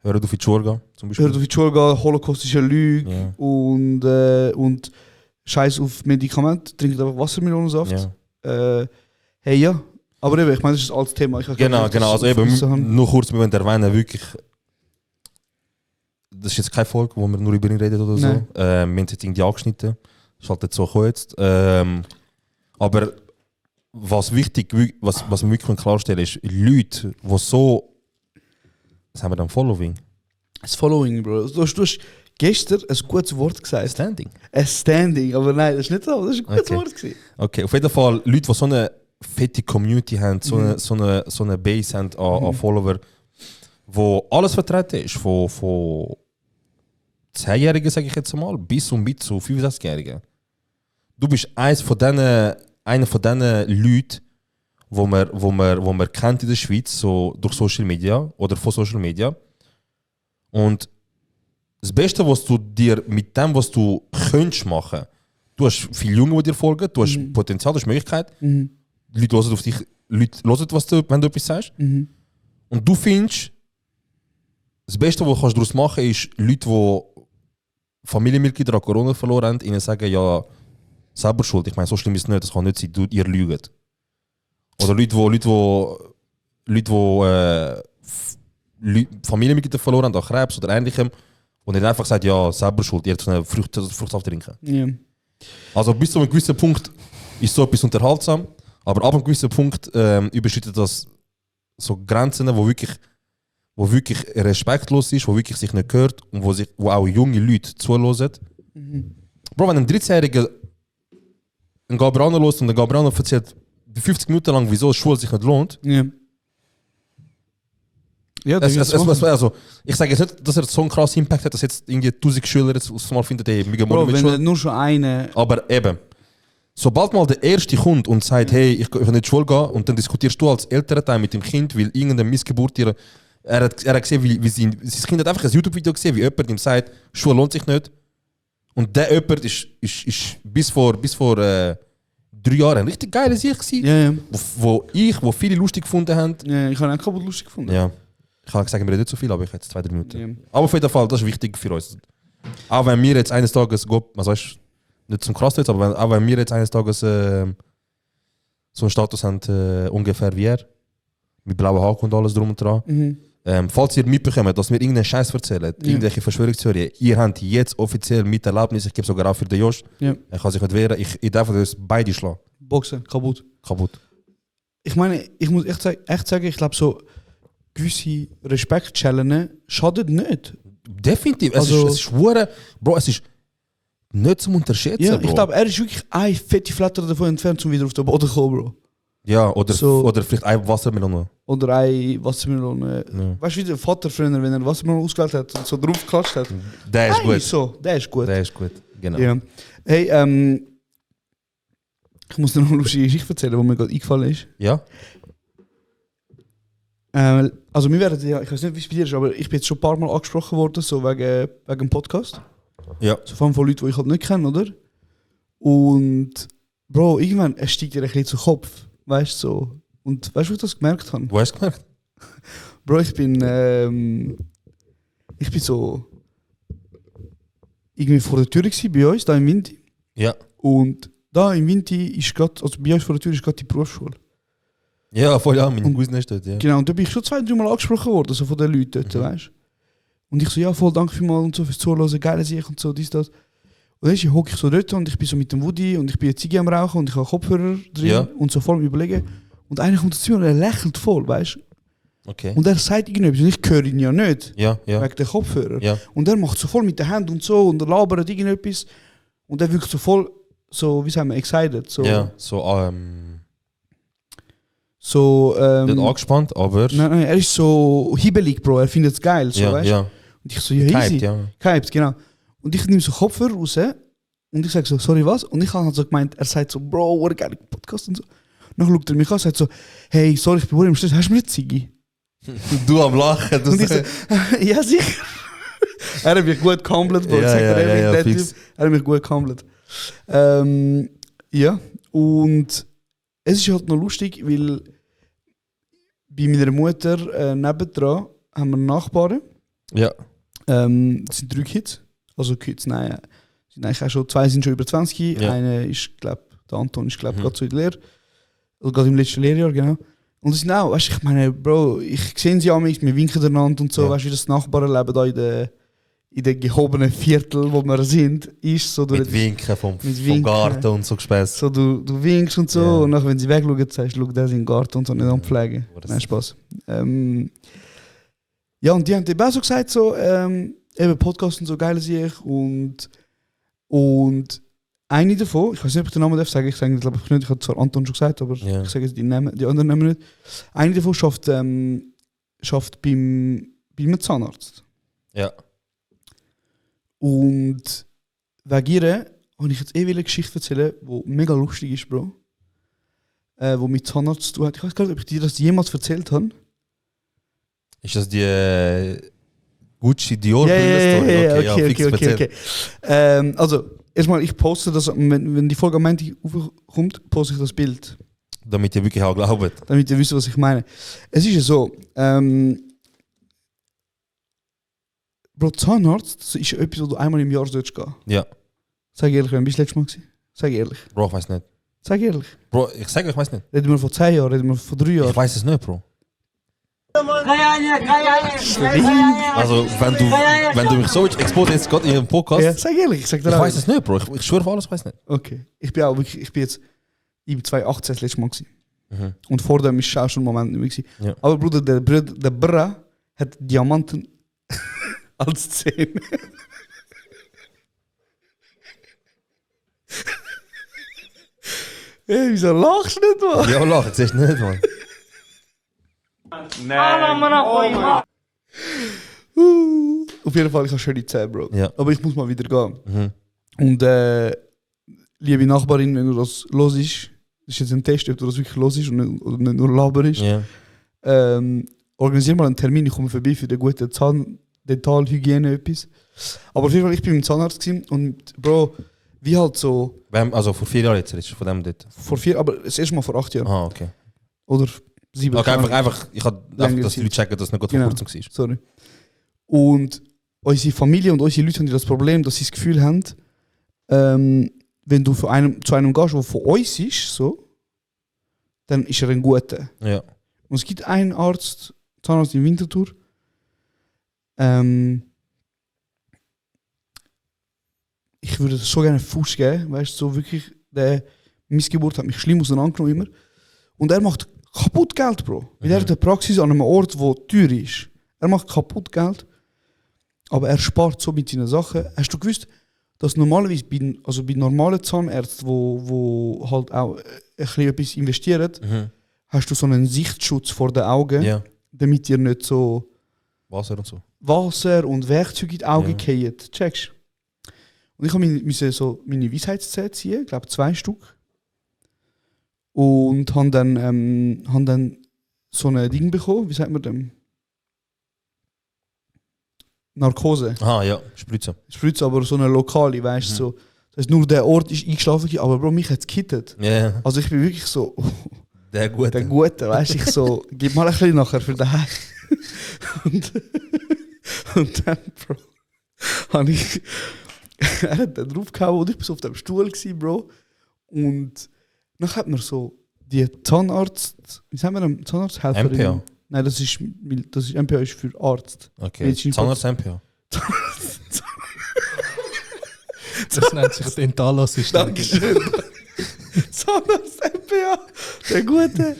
[SPEAKER 2] Hör auf die Schuhe gehen, zum Beispiel.
[SPEAKER 1] hört auf die Schule gehen, Holocaust ist eine Lüge
[SPEAKER 2] Ja.
[SPEAKER 1] und Scheiß auf Medikamente, trinkt einfach Wassermelonensaft.
[SPEAKER 2] Ja.
[SPEAKER 1] Hey, ja. Aber eben, ich meine, das ist ein altes Thema. Ich habe
[SPEAKER 2] Genau,
[SPEAKER 1] gedacht,
[SPEAKER 2] genau.
[SPEAKER 1] dass
[SPEAKER 2] Also
[SPEAKER 1] das so haben.
[SPEAKER 2] eben, nur kurz, wir wollen erwähnen, wirklich, das ist jetzt keine Folge, wo wir nur über ihn reden oder so.
[SPEAKER 1] Nein.
[SPEAKER 2] Wir haben jetzt irgendwie angeschnitten. Das ist halt jetzt so gekommen jetzt. Aber was wichtig, was wir wirklich klarstellen ist, Leute, die so, was haben wir dann, Following?
[SPEAKER 1] Das Following, Bro. Du hast gestern ein gutes Wort gesagt.
[SPEAKER 2] Standing.
[SPEAKER 1] Ein Standing, aber nein, das ist nicht so. Das ist ein gutes
[SPEAKER 2] Okay.
[SPEAKER 1] Wort gewesen.
[SPEAKER 2] Okay, auf jeden Fall, Leute, die so eine fette Community haben, so eine Base haben an Follower, wo alles vertreten ist, von 10-Jährigen, sage ich jetzt mal, bis und mit zu 65-Jährigen. Du bist einer von diesen Leuten, wo man kennt in der Schweiz, so durch Social Media oder von Social Media. Und das Beste, was du dir mit dem, was du könntest machen, du hast viele Junge, die dir folgen, du hast Potenzial, du hast Möglichkeit. Die Leute hören auf dich, Leute hören, wenn du etwas sagst. Und du findest, das Beste, was du daraus machen kannst, ist, Leute, die Familienmitglieder an Corona verloren haben, ihnen sagen, ja, selber schuld. Ich meine, so schlimm ist es nicht, das kann nicht sein, ihr lügt. Oder Leute, die Familienmitglieder verloren haben an Krebs oder Ähnlichem, und nicht einfach sagt, ja, selber schuld, ihr hättet eine Fruchtsaft trinken.
[SPEAKER 1] Ja.
[SPEAKER 2] Also bis zu einem gewissen Punkt ist so etwas unterhaltsam, aber ab einem gewissen Punkt überschreitet das so Grenzen, wo wirklich respektlos ist, wo wirklich sich nicht gehört und wo auch junge Leute zuhören. Bro, wenn ein 13-Jähriger einen Gabriano hört und der Gabriano erzählt 50 Minuten lang, wieso Schule sich nicht lohnt,
[SPEAKER 1] Ja. Ja,
[SPEAKER 2] also, ich sage jetzt nicht, dass er so einen krassen Impact hat, dass jetzt irgendwie 1000 Schüler jetzt mal finden, hey, wir gehen
[SPEAKER 1] Bro,
[SPEAKER 2] morgen mit
[SPEAKER 1] wenn
[SPEAKER 2] Schule.
[SPEAKER 1] nur schon eine.
[SPEAKER 2] Aber eben, sobald mal der Erste kommt und sagt, hey, ich kann nicht in die Schule gehen, und dann diskutierst du als Elternteil mit dem Kind, weil irgendeine Missgeburt er hat gesehen, wie sein Kind hat einfach ein YouTube-Video gesehen, wie jemand ihm sagt, Schule lohnt sich nicht. Und der jemand ist bis vor 3 Jahren ein richtig geiler Sieg gewesen,
[SPEAKER 1] Ja, ja.
[SPEAKER 2] wo viele lustig gefunden haben.
[SPEAKER 1] Ja, ich habe ihn kaputt lustig gefunden.
[SPEAKER 2] Ja. Ich kann sagen, wir reden nicht so viel, aber ich hätte 2-3 Minuten.
[SPEAKER 1] Ja.
[SPEAKER 2] Aber auf jeden Fall, das ist wichtig für uns. Auch wenn wir jetzt eines Tages, was heißt, nicht zum krass jetzt, aber auch wenn wir jetzt eines Tages so einen Status haben, ungefähr wie er, mit blauen Haken und alles drum und dran. Falls ihr mitbekommt, dass wir irgendeinen Scheiß erzählen, irgendwelche Verschwörungstheorien, ihr habt jetzt offiziell mit Erlaubnis, ich gebe sogar auch für den Josh,
[SPEAKER 1] Ja.
[SPEAKER 2] er kann sich nicht wehren, ich darf uns beide schlagen.
[SPEAKER 1] Boxen, kaputt.
[SPEAKER 2] Kaputt.
[SPEAKER 1] ich meine, ich muss echt sagen, ich glaube so gewisse Respekt-Challenges schadet nicht.
[SPEAKER 2] Definitiv.
[SPEAKER 1] Also-
[SPEAKER 2] Es ist hure, Bro, es ist nicht zum Unterschätzen,
[SPEAKER 1] Ja,
[SPEAKER 2] Bro.
[SPEAKER 1] ich glaube, er ist wirklich eine fette Flatter davon entfernt, um wieder auf den Boden zu kommen, Bro.
[SPEAKER 2] Ja, oder
[SPEAKER 1] So-
[SPEAKER 2] vielleicht ein Wassermelone.
[SPEAKER 1] Oder ein Wassermelone.
[SPEAKER 2] Ja.
[SPEAKER 1] Weißt du, wie der Vater früher, wenn er Wassermelone ausgewählt hat und so drauf geklatscht hat?
[SPEAKER 2] Der ist
[SPEAKER 1] Hey,
[SPEAKER 2] gut.
[SPEAKER 1] so, der ist gut.
[SPEAKER 2] Der ist gut. Genau.
[SPEAKER 1] Ja. Hey, ich muss dir noch eine lustige Geschichte erzählen, die mir gerade eingefallen ist.
[SPEAKER 2] Ja?
[SPEAKER 1] Also wir werden ja, ich weiß nicht, wie es bei dir ist, aber ich bin jetzt schon ein paar Mal angesprochen worden, so wegen dem Podcast.
[SPEAKER 2] Ja.
[SPEAKER 1] So vor allem von Leuten, die ich halt nicht kenne, oder? Und Bro, irgendwann es steigt dir ein bisschen zu Kopf, weißt du so. Und weißt du, wie ich das gemerkt habe?
[SPEAKER 2] Wo hast du gemerkt?
[SPEAKER 1] Bro, ich bin so irgendwie vor der Tür gewesen, bei uns, da im Winter.
[SPEAKER 2] Ja.
[SPEAKER 1] Und da im Winter ist gerade, also bei uns vor der Tür ist gerade die Berufsschule.
[SPEAKER 2] Ja, voll ja, meine
[SPEAKER 1] Und-
[SPEAKER 2] Cousine ist dort, ja.
[SPEAKER 1] Genau, und da bin ich schon 2-3 Mal angesprochen worden, so von den Leuten dort, weißt du. Und ich so, ja, voll danke vielmals und so fürs Zuhören, geile Sicht und so, dies, das. Und dann hocke ich so dort und ich bin so mit dem Woody und ich bin eine Ziege am Rauchen und ich habe Kopfhörer drin
[SPEAKER 2] Ja.
[SPEAKER 1] und so voll am Überlegen. Und einer kommt zu mir und er lächelt voll, weißt du.
[SPEAKER 2] Okay.
[SPEAKER 1] Und er sagt irgendetwas und ich höre ihn ja nicht,
[SPEAKER 2] Ja, ja.
[SPEAKER 1] wegen der Kopfhörer.
[SPEAKER 2] Ja.
[SPEAKER 1] Und er macht so voll mit den Händen und so und er labert irgendetwas. Und er wirkt so voll, so, wie sagen wir, excited. So,
[SPEAKER 2] Ja, so,
[SPEAKER 1] so
[SPEAKER 2] nicht angespannt, aber.
[SPEAKER 1] nein, er ist so hibbelig, Bro, er findet es geil, so,
[SPEAKER 2] ja,
[SPEAKER 1] weißt du.
[SPEAKER 2] ja.
[SPEAKER 1] Und ich so, ja, easy.
[SPEAKER 2] Gehypt, ja.
[SPEAKER 1] Gehypt, genau. Und ich nehme so Kopfhörer raus und ich sage so, sorry, was? Und ich habe halt so gemeint, er sagt so, Bro, what a geiler Podcast und so. Und dann schaut er mich an und sagt so, hey, sorry, ich bin wohl im Stress, hast du mir eine Ziege?
[SPEAKER 2] Du am Lachen.
[SPEAKER 1] Und ich so, ja, sicher. Er hat mich gut gehandelt, Bro. Ich
[SPEAKER 2] Ja,
[SPEAKER 1] sag dir
[SPEAKER 2] ja,
[SPEAKER 1] ehrlich,
[SPEAKER 2] ja,
[SPEAKER 1] der
[SPEAKER 2] fix.
[SPEAKER 1] Typ, er hat mich gut gehandelt. Ja, und es ist halt noch lustig, weil bei meiner Mutter nebendran haben wir Nachbarn.
[SPEAKER 2] Ja.
[SPEAKER 1] Das sind 3 Kids. Also Kids, nein, sind eigentlich auch schon, 2 sind schon über 20.
[SPEAKER 2] Ja.
[SPEAKER 1] Einer ist, der Anton ist, gerade so in der Lehre. Oder gerade im letzten Lehrjahr, genau. Und das sind auch, weißt du, ich meine, Bro, ich sehe sie an mich, wir winken einander und so,
[SPEAKER 2] Ja.
[SPEAKER 1] weißt du, wie das Nachbarnleben da in den gehobenen Viertel, wo wir sind, ist so
[SPEAKER 2] Mit Winken vom
[SPEAKER 1] Winken.
[SPEAKER 2] Garten und so Gespäß.
[SPEAKER 1] so du winkst und so,
[SPEAKER 2] Ja.
[SPEAKER 1] und nachher, wenn sie wegschauen, sagst du, schau, der ist im Garten und so, nicht anpflegen.
[SPEAKER 2] Aber das-
[SPEAKER 1] Nein, Spaß. Ja, und die haben eben auch so gesagt, so, eben Podcast und so, geil sehe ich. Und eine davon, ich weiß nicht, ob ich den Namen darf sagen, ich sage glaube ich nicht, ich habe zwar Anton schon gesagt, aber
[SPEAKER 2] Ja.
[SPEAKER 1] ich sage jetzt die anderen Namen nicht. Eine davon schafft beim einem Zahnarzt.
[SPEAKER 2] Ja.
[SPEAKER 1] Und wegen ihr habe ich jetzt eine Geschichte erzählen, die mega lustig ist, Bro. Wo mit Zahnarzt zu tun hat. Ich weiß gar nicht, ob ich dir das jemals erzählt habe.
[SPEAKER 2] Ist das die Gucci Dior Story?
[SPEAKER 1] Okay. Also, erstmal, ich poste das, wenn die Folge am Montag aufkommt, poste ich das Bild,
[SPEAKER 2] Damit ihr wirklich auch glaubt.
[SPEAKER 1] damit ihr wisst, was ich meine. Es ist ja so, Bro, Zahnarzt, das ist etwas, wo du einmal im Jahr sollst gehen.
[SPEAKER 2] Ja.
[SPEAKER 1] Sag ehrlich, wann bist du letztes Mal gewesen? Sag ehrlich.
[SPEAKER 2] Bro, ich weiß nicht.
[SPEAKER 1] Sag ehrlich.
[SPEAKER 2] Bro, ich sage, ich weiß nicht.
[SPEAKER 1] Reden wir von 10 Jahren, reden wir von 3 Jahren.
[SPEAKER 2] Ich weiß es nicht, Bro. Also, wenn du mich so exposed jetzt gerade in einem Podcast.
[SPEAKER 1] Ja, sag ehrlich, ich sag dir
[SPEAKER 2] Ich
[SPEAKER 1] auch.
[SPEAKER 2] weiß es nicht, Bro. Ich schwöre auf alles, ich weiß nicht.
[SPEAKER 1] Okay. Ich bin auch wirklich, ich bin 2018 das letzte Mal gewesen.
[SPEAKER 2] Mhm.
[SPEAKER 1] Und vor dem ist es auch schon ein Moment nicht mehr gewesen.
[SPEAKER 2] Ja.
[SPEAKER 1] Aber Bruder, der Bra hat Diamanten als Zähne. Hey, wieso lachst du nicht, Mann?
[SPEAKER 2] Ja, lach, jetzt ist nicht, Mann.
[SPEAKER 1] Auf jeden Fall, ich habe schöne Zähne, Bro.
[SPEAKER 2] Ja.
[SPEAKER 1] Aber ich muss mal wieder gehen.
[SPEAKER 2] Mhm.
[SPEAKER 1] Und liebe Nachbarin, wenn du das los ist, das ist jetzt ein Test, ob du das wirklich los ist und nicht, oder nicht nur Laber ist,
[SPEAKER 2] Ja.
[SPEAKER 1] organisier mal einen Termin, ich komme vorbei für eine gute Zahndentalhygiene etwas. Aber auf jeden Fall, ich bin im Zahnarzt gewesen und Bro, wie halt so
[SPEAKER 2] Also vor 4 Jahren jetzt, redest du von dem dort.
[SPEAKER 1] vor 4, aber das erste Mal vor 8 Jahren.
[SPEAKER 2] Ah, okay.
[SPEAKER 1] Oder 7
[SPEAKER 2] Okay, einfach, ich habe
[SPEAKER 1] Länger
[SPEAKER 2] einfach, dass die
[SPEAKER 1] Zeit.
[SPEAKER 2] Leute checken, dass es nicht gut vor
[SPEAKER 1] Genau.
[SPEAKER 2] kurzem war.
[SPEAKER 1] Sorry. Und unsere Familie und unsere Leute haben das Problem, dass sie das Gefühl haben, wenn du zu einem gehst, der von uns ist, so, dann ist er ein guter.
[SPEAKER 2] Ja.
[SPEAKER 1] Und es gibt einen Zahnarzt in Winterthur, ich würde so gerne einen Fuß geben, weißt du, so wirklich, der Missgeburt hat mich schlimm auseinandergenommen immer. Und er macht kaputt Geld, Bro. Weil er hat eine Praxis an einem Ort, wo teuer ist. Er macht kaputt Geld, aber er spart so mit seinen Sachen. Hast du gewusst, dass normalerweise bei normalen Zahnärzten, wo halt auch ein bisschen etwas investieren, hast du so einen Sichtschutz vor den Augen,
[SPEAKER 2] Ja.
[SPEAKER 1] damit dir nicht so
[SPEAKER 2] Wasser und so.
[SPEAKER 1] Wasser und Werkzeuge in die Augen fallen. Checkst? Und ich musste so meine Weisheitszähne ziehen, ich glaube 2 Stück. Und habe dann so ein Ding bekommen, wie sagt man dem? Narkose.
[SPEAKER 2] Aha, ja, Spritze.
[SPEAKER 1] Spritze, aber so eine lokale, weißt du. So. Das heißt, nur der Ort ist eingeschlafen, aber Bro, mich hat es gekittet.
[SPEAKER 2] Ja,
[SPEAKER 1] Also ich bin wirklich so,
[SPEAKER 2] der Gute.
[SPEAKER 1] der Gute, weißt du, ich so, gib mal ein bisschen nachher für daheim. und dann, Bro, habe ich, er hat dann draufgehauen und ich war so auf dem Stuhl gewesen, Bro. Und dann hat mir so die Zahnarzt, wie sagen wir dem, Zahnarzthelferin?
[SPEAKER 2] MPA?
[SPEAKER 1] Nein, das ist MPA ist für Arzt.
[SPEAKER 2] Okay,
[SPEAKER 1] Medizinische
[SPEAKER 2] Zahnarzt MPA.
[SPEAKER 8] Das nennt sich Dentalassistent.
[SPEAKER 1] Dankeschön. Zahnarzt MPA, der gute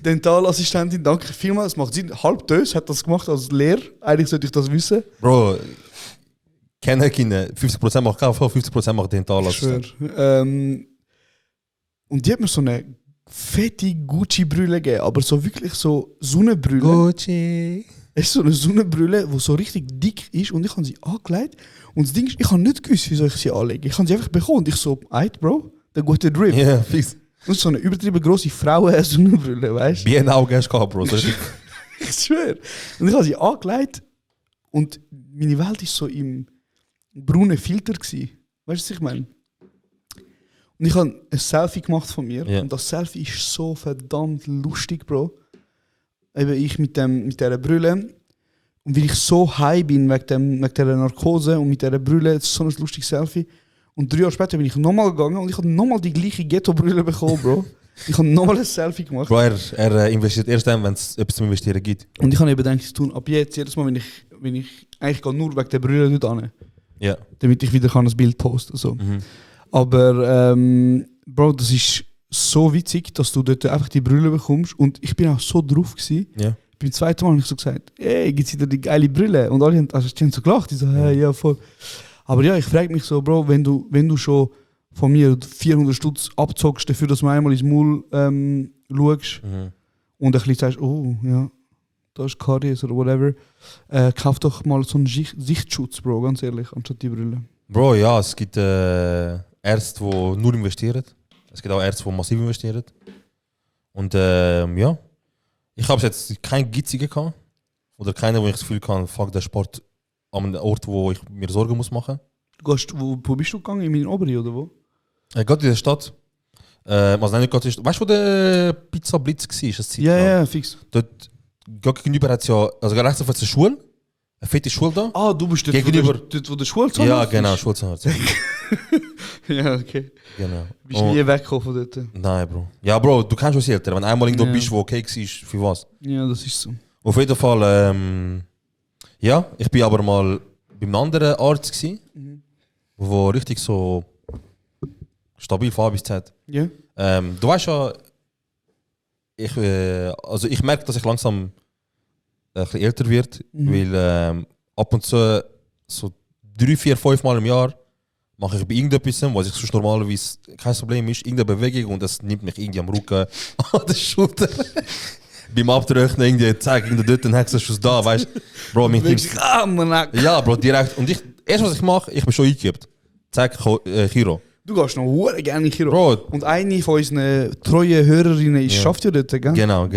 [SPEAKER 1] Dentalassistentin, danke vielmals. Es macht Sinn. Halb Dös hat das gemacht als Lehrer. Eigentlich sollte ich das wissen.
[SPEAKER 2] Bro, keine Kinder. 50% macht KV, 50% macht
[SPEAKER 1] Ich
[SPEAKER 2] Dentalassistent.
[SPEAKER 1] schwör. Und die hat mir so eine fette Gucci-Brille gegeben, aber so wirklich so Sonnenbrille.
[SPEAKER 2] Gucci.
[SPEAKER 1] Es ist so eine Sonnenbrille, die so richtig dick ist und ich habe sie angelegt. Und das Ding ist, ich habe nicht gewusst, wieso ich sie anlege. Ich habe sie einfach bekommen und ich so, eit, Bro, der gute Drip.
[SPEAKER 2] Ja, fix.
[SPEAKER 1] Und so eine übertrieben grosse Frauen-Sonnenbrille, weißt du?
[SPEAKER 2] Wie ein Auge hast du gehabt, Bro. So richtig.
[SPEAKER 1] Ich schwöre. Und ich habe sie angelegt und meine Welt war so im braunen Filter. Weißt du, was ich meine? Und ich habe ein Selfie gemacht von mir.
[SPEAKER 2] Ja.
[SPEAKER 1] Und das Selfie ist so verdammt lustig, Bro. Eben ich mit dieser Brille. Und weil ich so high bin wegen dieser Narkose und mit dieser Brille, das ist so ein lustiges Selfie. Und 3 Jahre später bin ich nochmal gegangen und ich habe nochmal die gleiche Ghetto-Brille bekommen, Bro. Ich habe nochmal ein Selfie gemacht.
[SPEAKER 2] Bro, er investiert erst dann, wenn es etwas zum Investieren gibt.
[SPEAKER 1] Und ich habe eben gedacht, ich tun ab jetzt, jedes Mal, wenn ich eigentlich gehe nur wegen der Brille nicht an,
[SPEAKER 2] Ja.
[SPEAKER 1] damit ich wieder ein Bild posten kann. So. Aber Bro, das ist so witzig, dass du dort einfach die Brille bekommst. Und ich bin auch so drauf gewesen.
[SPEAKER 2] Ja.
[SPEAKER 1] Beim zweiten Mal habe ich so gesagt, hey, gibt's wieder die geile Brille? Und alle haben so gelacht. Ich so, hey, ja, voll. Aber ja, ich frage mich so, Bro, wenn du schon von mir 400 Stutz abzockst, dafür, dass du einmal ins Maul schaust und ein bisschen sagst, oh, ja, da ist Karies oder whatever, kauf doch mal so einen Sichtschutz, Bro, ganz ehrlich, anstatt die Brille.
[SPEAKER 2] Bro, ja, es gibt Ärzte, die nur investieren. Es gibt auch Ärzte, die massiv investieren. Und ja, ich habe jetzt keinen Gitzigen gehabt. Oder keinen, wo ich das Gefühl habe, fuck, der Sport an einem Ort, wo ich mir Sorgen muss machen.
[SPEAKER 1] Wo bist du gegangen? In meinen Oberi oder wo?
[SPEAKER 2] Gerade in der Stadt. Also nicht gerade, weißt du, wo der Pizza Blitz war? Das
[SPEAKER 1] Ja, fix.
[SPEAKER 2] Dort gegenüber hat es ja, also rechts auf der Schule, eine fette Schule da.
[SPEAKER 1] Ah, du bist dort,
[SPEAKER 2] Gegenüber-
[SPEAKER 1] wo der Schulzahnarzt
[SPEAKER 2] Ja,
[SPEAKER 1] ist?
[SPEAKER 2] genau, Schulzahnarzt.
[SPEAKER 1] Ja, okay.
[SPEAKER 2] Genau.
[SPEAKER 1] Du bist nie weggekommen von dort.
[SPEAKER 2] Nein, Bro. Ja, Bro, du kennst uns älter. Wenn du einmal irgendwo
[SPEAKER 1] Ja.
[SPEAKER 2] bist, wo okay war, für was?
[SPEAKER 1] Ja, das ist so.
[SPEAKER 2] Auf jeden Fall, ja, ich bin aber mal bei einem anderen Arzt gsi, wo richtig so stabil von A bis Z.
[SPEAKER 1] Ja?
[SPEAKER 2] Du weißt ja, ich merke, dass ich langsam ein bisschen älter werde, weil ab und zu so 3, 4, 5 Mal im Jahr mache ich bei irgendetwas, was ich sonst normalerweise kein Problem ist, irgendeine Bewegung und das nimmt mich irgendwie am Rücken, an der Schulter. Beim Abtrechnen irgendwie, zack, dort ein Hexenschuss da, weißt du? Bro, mich nimmst ja, Bro, direkt. Und erst was ich mache, ich bin schon eingeübt. Zack, Chiro.
[SPEAKER 1] Du gehst noch hure gerne in Chiro.
[SPEAKER 2] Bro.
[SPEAKER 1] Und eine von unseren treuen Hörerinnen ist, schafft ja dort, gell?
[SPEAKER 2] Genau.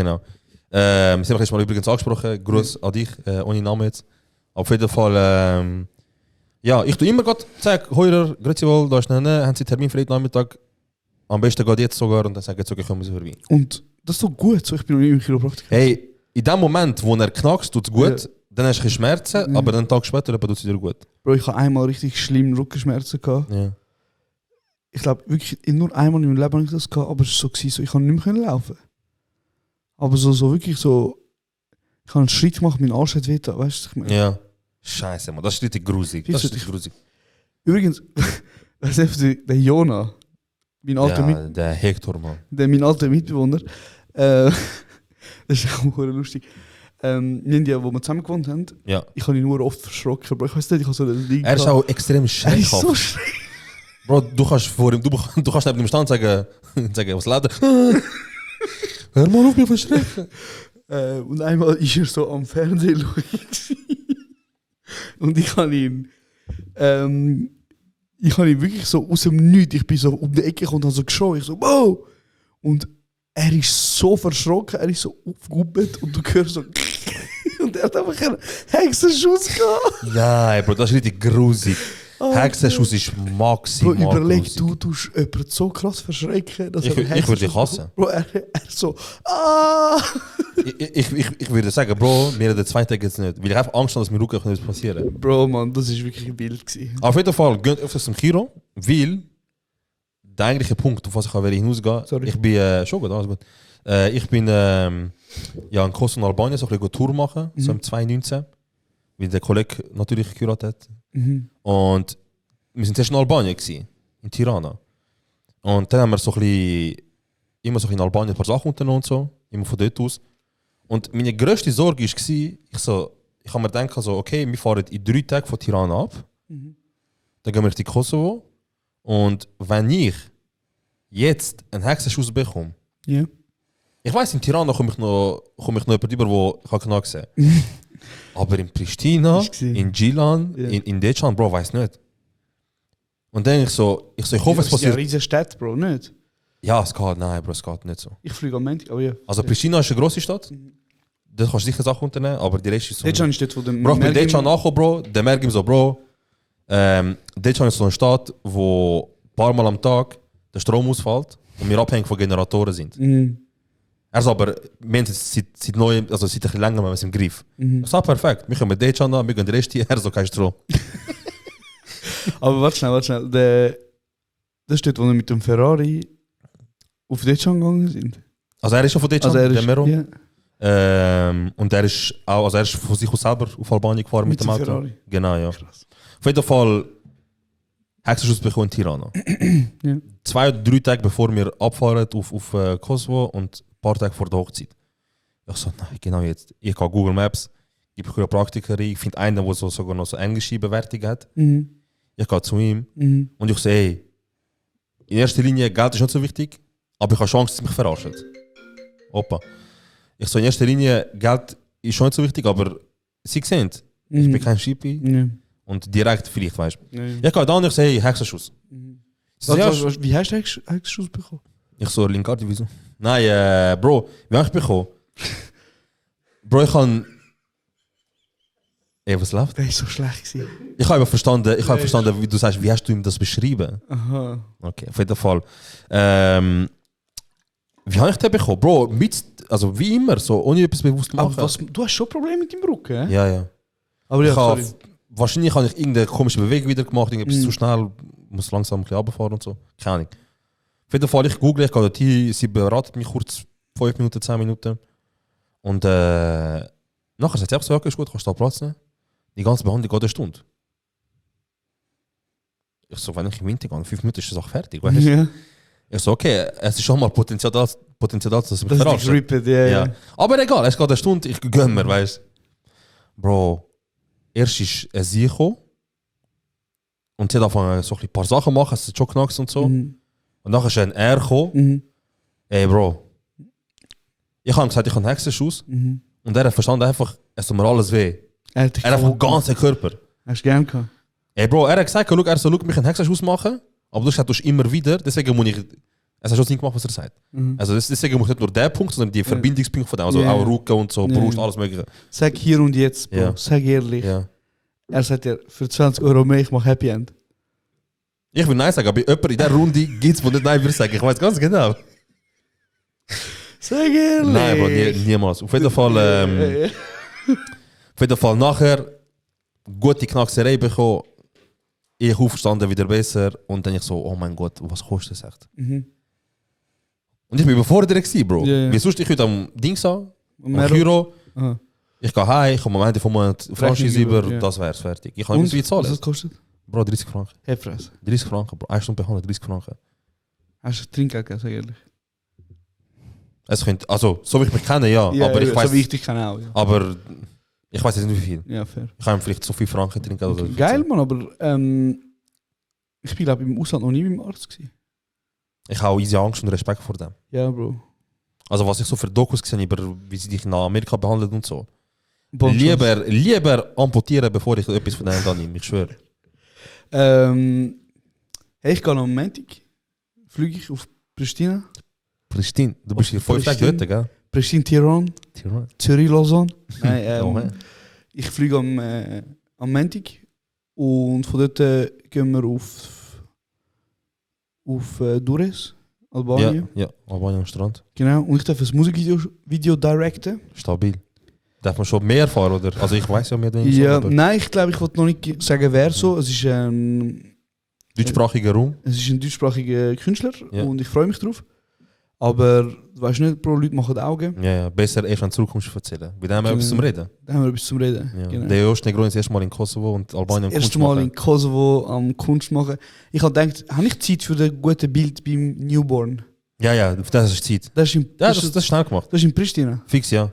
[SPEAKER 2] Sie haben mich jetzt mal übrigens angesprochen. Gruß an dich, ohne Namen jetzt. Auf jeden Fall, ja, ich tue immer gerade, zack, heuer, grüezi wohl, da ist eine, haben Sie Termin für heute Nachmittag? Am besten geht jetzt sogar und dann sagen jetzt, okay, kommen Sie vorbei.
[SPEAKER 1] Und das ist doch gut, so, ich bin noch nie im Chiropraktiker.
[SPEAKER 2] Hey, in dem Moment, wo er knackst, tut es gut,
[SPEAKER 1] Ja.
[SPEAKER 2] dann hast du ein bisschen Schmerzen, aber einen Tag später tut es wieder gut.
[SPEAKER 1] Bro, ich habe einmal richtig schlimm Rückenschmerzen gehabt.
[SPEAKER 2] Ja.
[SPEAKER 1] Ich glaube, wirklich nur einmal in meinem Leben habe ich das gehabt, aber es war so, ich konnte nicht mehr laufen. Aber so wirklich so, ich habe einen Schritt gemacht, mein Arsch hat wehgetan, weißt du, ich meine.
[SPEAKER 2] Ja. Scheiße, man, das ist richtig grusig. Das ist
[SPEAKER 1] Ist
[SPEAKER 2] richtig grusig.
[SPEAKER 1] Übrigens, weißt du, der Jona, mein alter,
[SPEAKER 2] Ja, der Hector, Mann.
[SPEAKER 1] mein alter Mitbewohner, Das ist auch lustig. Wir haben ja, wo wir zusammen gewohnt haben,
[SPEAKER 2] Ja.
[SPEAKER 1] ich habe ihn nur oft verschrocken, Bro. Ich weiß nicht, ich habe so ein Ding
[SPEAKER 2] Er ist
[SPEAKER 1] gehabt.
[SPEAKER 2] auch extrem
[SPEAKER 1] Er ist
[SPEAKER 2] schreckhaft.
[SPEAKER 1] so schrecklich.
[SPEAKER 2] Bro, du kannst vor ihm, du kannst neben dem Stand sagen, was lauter. Hör mal auf, mich verschrecken.
[SPEAKER 1] Und einmal ist er so am Fernsehen schauen. Und ich habe ihn wirklich so aus dem Nichts, ich bin so um die Ecke gekommen und habe so geschaut, ich so, wow! Und er ist so verschrocken, er ist so aufgegubbelt und du hörst so und er hat einfach einen Hexenschuss gehabt.
[SPEAKER 2] Ja, Bro, das ist richtig grusig.
[SPEAKER 1] Oh,
[SPEAKER 2] Hexenschuss ist
[SPEAKER 1] Bro,
[SPEAKER 2] maximal
[SPEAKER 1] überleg,
[SPEAKER 2] grusig.
[SPEAKER 1] du tust jemanden so krass verschrecken, dass
[SPEAKER 2] Ich
[SPEAKER 1] er einen
[SPEAKER 2] würde dich
[SPEAKER 1] Hexenschuss
[SPEAKER 2] hassen.
[SPEAKER 1] bekommt. Bro, er so, ah!
[SPEAKER 2] Ich würde sagen, Bro, mir den zweiten Tag jetzt nicht. Weil ich einfach Angst habe, dass mir Rücken etwas passieren.
[SPEAKER 1] Bro, Mann, das ist wirklich wild gewesen.
[SPEAKER 2] Auf jeden Fall, geht öfters zum Kino, weil der eigentliche Punkt, auf was ich hinausgehen
[SPEAKER 1] Sorry.
[SPEAKER 2] ich bin, schon gut, alles gut. Ich bin ja, in Kosovo und Albanien so ein bisschen Tour machen, so im 2019, weil der Kollege natürlich geheiratet hat. Und wir sind zuerst in Albanien gewesen, in Tirana. Und dann haben wir so ein bisschen, immer so in Albanien ein paar Sachen unternommen und so, immer von dort aus. Und meine grösste Sorge war, ich habe mir gedacht, so, okay, wir fahren in 3 Tagen von Tirana ab, dann gehen wir Richtung Kosovo. Und wenn ich jetzt einen Hexenschuss bekomme,
[SPEAKER 1] Ja.
[SPEAKER 2] ich weiss, in Tirana komme ich noch jemand über, wo ich genau gesehen aber in Pristina,
[SPEAKER 1] Ist gesehen.
[SPEAKER 2] in Gilan,
[SPEAKER 1] Ja.
[SPEAKER 2] in Deutschland, Bro, weiß nicht. Und dann ich hoffe, es
[SPEAKER 1] Das ist ja eine
[SPEAKER 2] passiert.
[SPEAKER 1] riesige Stadt, Bro, nicht?
[SPEAKER 2] Ja, es geht, nein, Bro, es geht nicht so.
[SPEAKER 1] Ich fliege am Montag, aber ja.
[SPEAKER 2] Also Pristina ist eine grosse Stadt, da kannst du sicher Sachen unternehmen, aber die Rest ist so...
[SPEAKER 1] Dejan ist dort von dem...
[SPEAKER 2] Bro, ich bin
[SPEAKER 1] Mergim-
[SPEAKER 2] Dejan nachgekommen, Bro, der merkt ihm so, Bro, Dejan ist so eine Stadt, wo ein paar Mal am Tag der Strom ausfällt und wir abhängig von Generatoren sind.
[SPEAKER 1] Mhm.
[SPEAKER 2] Also aber, wir haben es seit neuem, also seit ein bisschen länger haben wir es im Griff. Das ist perfekt, wir können mit Dejan an, wir gehen den Rest hier, so kein Strom.
[SPEAKER 1] Aber warte schnell. Das ist dort, wo wir mit dem Ferrari auf Dejan gegangen sind.
[SPEAKER 2] Also er ist schon von Dejan,
[SPEAKER 1] er
[SPEAKER 2] der
[SPEAKER 1] ist...
[SPEAKER 2] Mero.
[SPEAKER 1] Ja.
[SPEAKER 2] Und er ist auch, also er ist von sich aus selber auf Albanien gefahren mit
[SPEAKER 1] Mit
[SPEAKER 2] dem
[SPEAKER 1] dem
[SPEAKER 2] Auto.
[SPEAKER 1] Ferrari.
[SPEAKER 2] Genau, ja.
[SPEAKER 1] Krass.
[SPEAKER 2] Auf jeden Fall Hexenschuss bekommen in Tirana.
[SPEAKER 1] Ja.
[SPEAKER 2] 2 oder 3 Tage bevor wir abfahren auf Kosovo und ein paar Tage vor der Hochzeit. Ich so, nein, genau jetzt. Ich gehe Google Maps, gebe Chiropraktikerin, ich finde einen, der sogar noch so englische Bewertung hat.
[SPEAKER 1] Mhm.
[SPEAKER 2] Ich gehe zu ihm
[SPEAKER 1] Mhm.
[SPEAKER 2] und ich sage, hey, in erster Linie, Geld ist nicht so wichtig, aber ich habe Chance, dass sie mich verarschen. Opa. Ich so, in erster Linie, Geld ist schon nicht so wichtig, aber sie sehen, ich bin kein Shippy
[SPEAKER 1] Ja.
[SPEAKER 2] und direkt vielleicht, weißt du.
[SPEAKER 1] Ja.
[SPEAKER 2] Ich gehe da und ich sage, hey, Hexenschuss. Sie so, ja,
[SPEAKER 1] Wie hast du Hexenschuss bekommen?
[SPEAKER 2] ich so, Linkardi, wieso? Nein, Bro, wie habe ich bekommen? Bro, ich kann... Ey, was läuft?
[SPEAKER 1] Der ist so schlecht gewesen.
[SPEAKER 2] Ich habe verstanden, wie du sagst, wie hast du ihm das beschrieben?
[SPEAKER 1] Aha.
[SPEAKER 2] Okay, auf jeden Fall. Wie habe ich den bekommen? Bro, also wie immer, so, ohne etwas bewusst machen.
[SPEAKER 1] Aber du hast schon Probleme mit dem Rücken, hä?
[SPEAKER 2] Ja, ja.
[SPEAKER 1] Aber ja,
[SPEAKER 2] Ich habe,
[SPEAKER 1] sorry.
[SPEAKER 2] wahrscheinlich habe ich irgendeine komische Bewegung wieder gemacht, irgendetwas zu schnell, muss langsam ein bisschen runterfahren und so. Keine Ahnung. Auf jeden Fall, ich google, ich gehe dorthin, sie beratet mich kurz 5 Minuten, 10 Minuten. Und nachher sagt sie auch so, okay, ist gut, kannst du da Platz nehmen. Die ganze Behandlung geht 1 Stunde. Ich so, wenn ich im Winter gehe, 5 Minuten ist die Sache fertig. Weißt?
[SPEAKER 1] Ja.
[SPEAKER 2] Ich so, okay, es ist schon mal Potenzial, dass ich mich
[SPEAKER 1] Das ist
[SPEAKER 2] verarscht.
[SPEAKER 1] die Grippe, ja.
[SPEAKER 2] Ja. Aber egal, es geht 1 Stunde, ich gönn mir, weißt du. Bro, erst ist sie gekommen und sie hat angefangen, so ein paar Sachen machen, es hat schon knacks und so.
[SPEAKER 1] Mhm.
[SPEAKER 2] Und dann ist ein er gekommen,
[SPEAKER 1] Mhm.
[SPEAKER 2] ey Bro, ich habe gesagt, ich habe einen Hexenschuss
[SPEAKER 1] Mhm.
[SPEAKER 2] und er hat verstanden einfach, es tut mir alles weh.
[SPEAKER 1] Er hat dich
[SPEAKER 2] Er hat einfach den ganzen Körper.
[SPEAKER 1] Hast du gern gehabt?
[SPEAKER 2] Ey Bro, er hat gesagt, schau, schau mich einen Hexenschuss machen, aber du sagst immer wieder, deswegen muss ich, es hat schon nicht gemacht, was er sagt.
[SPEAKER 1] Mhm.
[SPEAKER 2] Also deswegen muss ich nicht nur der Punkt, sondern die Verbindungspunkte von dem, also
[SPEAKER 1] Ja.
[SPEAKER 2] auch Rücken und so,
[SPEAKER 1] Ja.
[SPEAKER 2] Brust, alles mögliche.
[SPEAKER 1] Sag hier und jetzt, Bro.
[SPEAKER 2] Ja.
[SPEAKER 1] Sag ehrlich.
[SPEAKER 2] Ja.
[SPEAKER 1] Er sagt dir, für 20 Euro mehr, ich mache Happy End.
[SPEAKER 2] Ich will Nein sagen, aber jemand in dieser Runde gibt es, der nicht Nein würde sagen. Ich weiß ganz genau.
[SPEAKER 1] Sag ehrlich.
[SPEAKER 2] Nein, Bro, niemals. Auf jeden Fall, nachher gute Knackserei bekommen. Ich aufgestanden, wieder besser. Und dann ich so, oh mein Gott, was kostet das echt?
[SPEAKER 1] Mhm.
[SPEAKER 2] Und ich bin überfordert gewesen, Bro.
[SPEAKER 1] Ja, ja.
[SPEAKER 2] Wie sonst, ich heute am Dings an, am
[SPEAKER 1] Mero-
[SPEAKER 2] Euro.
[SPEAKER 1] Aha.
[SPEAKER 2] Ich gehe heim, ich komme am Ende vom Monat Franchise
[SPEAKER 1] Rechnung
[SPEAKER 2] über,
[SPEAKER 1] über, ja.
[SPEAKER 2] das wär's fertig. Ich kann nicht
[SPEAKER 1] Und,
[SPEAKER 2] wie
[SPEAKER 1] was
[SPEAKER 2] zahlen.
[SPEAKER 1] das kostet?
[SPEAKER 2] Bro, 30 Franken.
[SPEAKER 1] Hey, Fresse.
[SPEAKER 2] 30 Franken, Bro. 1 Stunde behandelt, 30 Franken.
[SPEAKER 1] Hast du Trinkgeld gegeben, sag ehrlich.
[SPEAKER 2] Es könnte, also, so wie ich mich kenne, ja.
[SPEAKER 1] Ja,
[SPEAKER 2] aber ich weiß,
[SPEAKER 1] so wie ich dich kenne auch. Ja,
[SPEAKER 2] aber ich weiß jetzt nicht wie viel.
[SPEAKER 1] ja fair.
[SPEAKER 2] Ich kann vielleicht so viel Franken trinken. Oder
[SPEAKER 1] Okay. Geil, Mann, aber ich bin glaube im Ausland noch nie beim Arzt gewesen.
[SPEAKER 2] Ich habe auch easy Angst und Respekt vor dem.
[SPEAKER 1] Ja, Bro.
[SPEAKER 2] Also was ich so für Dokus gesehen habe, über wie sie dich in Amerika behandelt und so.
[SPEAKER 1] Bon
[SPEAKER 2] Lieber amputieren, bevor ich etwas von denen nehme, ich schwöre.
[SPEAKER 1] Hey, ich gehe am Montag. Fliege ich auf Pristina.
[SPEAKER 2] Pristin, du bist hier 5 Tage
[SPEAKER 1] Pristin.
[SPEAKER 2] dort, gell?
[SPEAKER 1] Pristina, Tirol. Zürich, Lausanne. Nein,
[SPEAKER 2] Oh, hä?
[SPEAKER 1] ich fliege am Montag. Und von dort gehen wir auf Dures, Albanien.
[SPEAKER 2] Ja, Albanien am Strand.
[SPEAKER 1] Genau. Und ich darf ein Musikvideo directen.
[SPEAKER 2] Stabil. Darf man schon mehr fahren, oder? Also ich weiß ja mehr oder weniger.
[SPEAKER 1] Ja,
[SPEAKER 2] aber
[SPEAKER 1] nein, ich glaube, ich wollte noch nicht sagen, wer so. Es ist
[SPEAKER 2] deutschsprachiger Raum.
[SPEAKER 1] ein deutschsprachiger Künstler
[SPEAKER 2] Ja.
[SPEAKER 1] und ich freue mich drauf. Aber du weißt nicht, Bro, Leute machen die Augen.
[SPEAKER 2] Ja, besser erst an die Zukunft erzählen. Bei dem haben wir etwas zum Reden.
[SPEAKER 1] Da haben wir etwas zum Reden.
[SPEAKER 2] Ja.
[SPEAKER 1] Genau.
[SPEAKER 2] Der Jost Negron ist das erste Mal in Kosovo und Albanien
[SPEAKER 1] Das erste Mal in Kosovo am Kunst machen. Ich habe gedacht, habe ich Zeit für das gute Bild beim Newborn?
[SPEAKER 2] Ja, das ist Zeit.
[SPEAKER 1] Das ist in,
[SPEAKER 2] Ja,
[SPEAKER 1] das,
[SPEAKER 2] das ist schnell gemacht.
[SPEAKER 1] das ist in Pristina.
[SPEAKER 2] Fix, ja.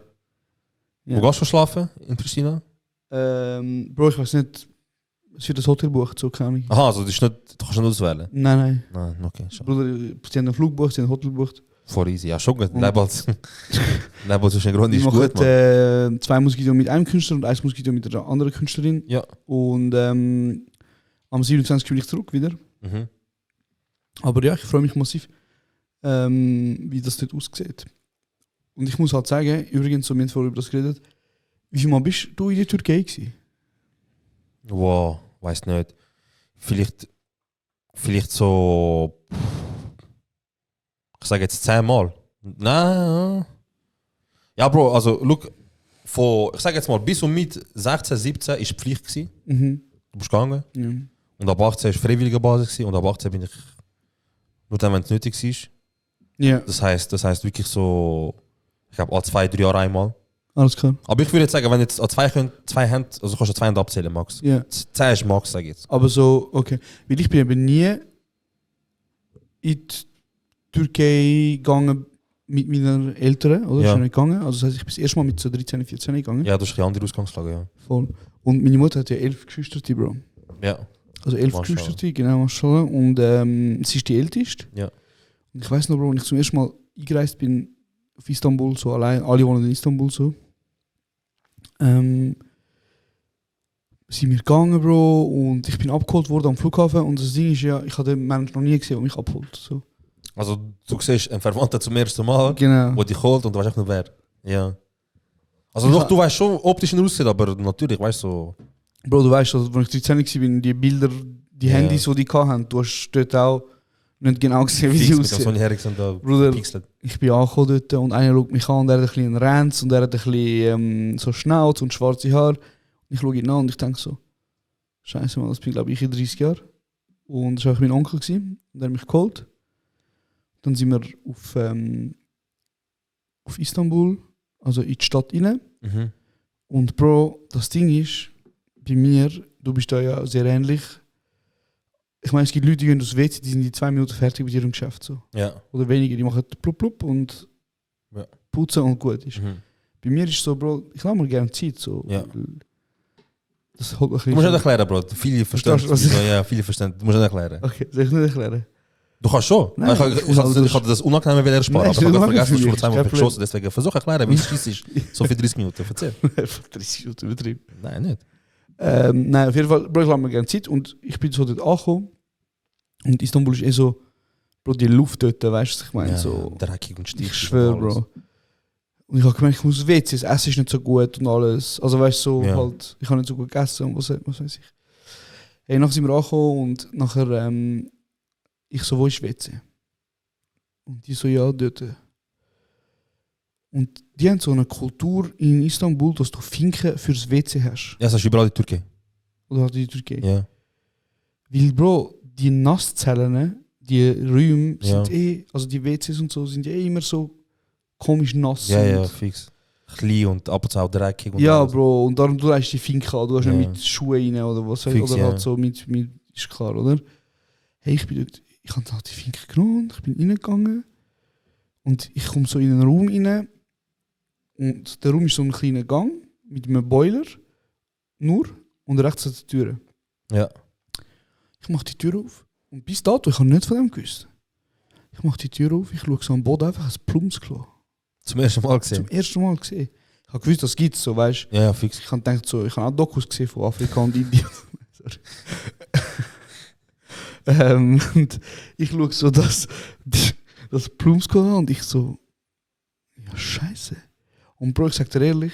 [SPEAKER 1] Ja.
[SPEAKER 2] Wo gehst du schlafen? In Pristina?
[SPEAKER 1] Bro, ich weiß nicht, es wird das Hotel bucht, so keine Ahnung.
[SPEAKER 2] Aha, also das ist nicht, du kannst nicht auswählen.
[SPEAKER 1] Nein.
[SPEAKER 2] Nein, okay, schon.
[SPEAKER 1] Bruder, sie haben einen Flug gebucht, sie haben ein Hotel gebucht.
[SPEAKER 2] Voll easy. Ja, schon gut.
[SPEAKER 1] Und-
[SPEAKER 2] Leibwald zwischen Grund
[SPEAKER 1] Wir
[SPEAKER 2] ist
[SPEAKER 1] machen
[SPEAKER 2] gut, man.
[SPEAKER 1] 2 Musikvideos mit einem Künstler und 1 Musikvideo mit einer anderen Künstlerin.
[SPEAKER 2] Ja.
[SPEAKER 1] Und am 27. will ich zurück wieder.
[SPEAKER 2] Mhm.
[SPEAKER 1] Aber ja, ich freue mich massiv, wie das dort aussieht. Und ich muss halt sagen, übrigens, so, wir haben vorher über das geredet, wie viel Mal bist du in der Türkei gewesen?
[SPEAKER 2] Wow, weiß nicht. Vielleicht so. Ich sage jetzt 10 Mal. Nein. Ja, Bro, also, look, ich sage jetzt mal, bis und mit 16, 17 ist Pflicht gewesen.
[SPEAKER 1] Mhm.
[SPEAKER 2] Du bist gegangen.
[SPEAKER 1] Ja.
[SPEAKER 2] Und ab 18 ist freiwillige Basis gewesen. Und ab 18 bin ich nur dann, wenn es nötig ist.
[SPEAKER 1] Ja,
[SPEAKER 2] Das heißt wirklich so, ich glaube, alle 2-3 Jahre einmal.
[SPEAKER 1] alles klar.
[SPEAKER 2] Aber ich würde jetzt sagen, wenn jetzt an 2 Hände, also kannst du 2 Hände abzählen, Max.
[SPEAKER 1] Ja.
[SPEAKER 2] 10 ist Max, sag ich jetzt.
[SPEAKER 1] Aber so, okay. Weil ich bin eben nie in die Türkei gegangen mit meinen Eltern, oder?
[SPEAKER 2] Ja.
[SPEAKER 1] Schon nicht gegangen. Also das heißt, ich bin das erste Mal mit so 13, 14 gegangen.
[SPEAKER 2] Ja, das ist eine andere Ausgangslage, ja.
[SPEAKER 1] Voll. Und meine Mutter hat ja 11 Geschwister, Bro.
[SPEAKER 2] Ja.
[SPEAKER 1] Also 11
[SPEAKER 2] Maschallah.
[SPEAKER 1] Geschwister, genau, Maschallah. Und sie ist die älteste.
[SPEAKER 2] Ja.
[SPEAKER 1] Und ich weiß noch, Bro, als ich zum ersten Mal eingereist bin auf Istanbul, so allein, alle wohnen in Istanbul, so. Sind wir gegangen, Bro, und ich bin abgeholt worden am Flughafen. Und das Ding ist ja, ich habe den Menschen noch nie gesehen, der mich abholt. So.
[SPEAKER 2] Also du siehst einen Verwandten zum ersten Mal,
[SPEAKER 1] Genau.
[SPEAKER 2] der dich holt und du weißt echt nicht wer. Ja. Also
[SPEAKER 1] Ich
[SPEAKER 2] doch,
[SPEAKER 1] ha-
[SPEAKER 2] du weißt schon optisch in aussieht, aber natürlich, weißt du, so.
[SPEAKER 1] Bro, du weißt, als ich 13 war, die Bilder, die
[SPEAKER 2] Ja.
[SPEAKER 1] Handys, die die hatten, du hast dort auch nicht genau gesehen, wie
[SPEAKER 2] Fix
[SPEAKER 1] die
[SPEAKER 2] mit dem
[SPEAKER 1] aussehen.
[SPEAKER 2] Sony Ericsson da
[SPEAKER 1] Bruder,
[SPEAKER 2] pixelt.
[SPEAKER 1] ich bin angekommen dort und einer schaut mich an und er hat ein bisschen einen Ranz und er hat ein bisschen so Schnauz und schwarze Haare. Und ich schaue ihn an und ich denke so, Scheiße, Mann, das bin glaube ich in 30 Jahren. Und das war auch mein Onkel gewesen, und er hat mich geholt. Dann sind wir auf Istanbul, also in die Stadt rein.
[SPEAKER 2] Mhm.
[SPEAKER 1] Und Bro, das Ding ist, bei mir, du bist da ja sehr ähnlich. Ich meine, es gibt Leute, die gehen aufs WC, die sind in 2 Minuten fertig mit ihrem Geschäft. So.
[SPEAKER 2] Ja.
[SPEAKER 1] Oder weniger, die machen plupp plupp und
[SPEAKER 2] Ja.
[SPEAKER 1] putzen und gut ist.
[SPEAKER 2] Mhm.
[SPEAKER 1] Bei mir ist so, Bro, ich lasse mir gerne Zeit. So.
[SPEAKER 2] Ja.
[SPEAKER 1] Das holt mich
[SPEAKER 2] Du musst nicht erklären, Bro. Viele verstehen.
[SPEAKER 1] Verstehst du, was ich-
[SPEAKER 2] Ja, viele verstehen. Du musst nicht erklären.
[SPEAKER 1] Okay, soll ich nicht erklären?
[SPEAKER 2] Du kannst schon.
[SPEAKER 1] Nein,
[SPEAKER 2] ich
[SPEAKER 1] ich muss
[SPEAKER 2] hatte das Unangenehme wieder ersparen,
[SPEAKER 1] Nein,
[SPEAKER 2] aber ich habe
[SPEAKER 1] das
[SPEAKER 2] gerade
[SPEAKER 1] mache ich
[SPEAKER 2] vergessen, dass
[SPEAKER 1] für
[SPEAKER 2] du
[SPEAKER 1] mich,
[SPEAKER 2] zweimal
[SPEAKER 1] kein
[SPEAKER 2] geschossen. Deswegen versuch erklären, wie es ist. So für 30 Minuten. Erzähl.
[SPEAKER 1] 30 Minuten übertrieben.
[SPEAKER 2] Nein, nicht.
[SPEAKER 1] Nein, auf jeden Fall, Bro, ich lasse mir gerne Zeit und ich bin so dort angekommen. Und Istanbul ist so, Bro, die Luft dort, weißt du, was ich meine?
[SPEAKER 2] Ja,
[SPEAKER 1] so,
[SPEAKER 2] dreckig und stichig.
[SPEAKER 1] ich schwöre, Bro. Und ich habe gemerkt, ich muss ins WC, das Essen ist nicht so gut und alles. Also weißt du, so
[SPEAKER 2] Ja.
[SPEAKER 1] halt, ich habe nicht so gut gegessen und was weiß ich. Hey, nachher sind wir angekommen und nachher, ich so, wo ist WC? Und die so, ja, dort. Und die haben so eine Kultur in Istanbul, dass du Finken fürs WC hast.
[SPEAKER 2] Ja, das ist überall in der Türkei.
[SPEAKER 1] Oder halt in der Türkei.
[SPEAKER 2] Ja.
[SPEAKER 1] Weil, Bro, die Nasszellen, die Räume
[SPEAKER 2] Ja.
[SPEAKER 1] sind also die WCs und so, sind immer so komisch nass.
[SPEAKER 2] Ja,
[SPEAKER 1] und
[SPEAKER 2] ja, fix. Klein und ab und zu auch dreckig. Und
[SPEAKER 1] ja,
[SPEAKER 2] alles.
[SPEAKER 1] Bro, und darum du hast die Finke an, du hast
[SPEAKER 2] Ja.
[SPEAKER 1] nicht mit Schuhen rein oder was,
[SPEAKER 2] Fix,
[SPEAKER 1] oder
[SPEAKER 2] ja.
[SPEAKER 1] halt so mit, ist klar, oder? Hey, ich habe halt die Finke genommen, ich bin reingegangen Und ich komme so in einen Raum rein und der Raum ist so ein kleiner Gang mit einem Boiler, nur, und rechts hat die Tür.
[SPEAKER 2] Ja.
[SPEAKER 1] Ich mache die Tür auf und bis dato, ich habe nicht von dem gewusst. Ich mache die Tür auf, ich schaue so am Boden einfach ein Plumpsklo.
[SPEAKER 2] Zum ersten Mal gesehen?
[SPEAKER 1] Zum ersten Mal gesehen. Ich habe gewusst, das gibt es so, weißt du.
[SPEAKER 2] Ja, fix.
[SPEAKER 1] Ich habe gedacht, so, ich habe auch Dokus gesehen von Afrika und Indien. Und ich schaue so das Plumpsklo an und ich so, ja, scheiße. Und Bro, ich sag dir ehrlich,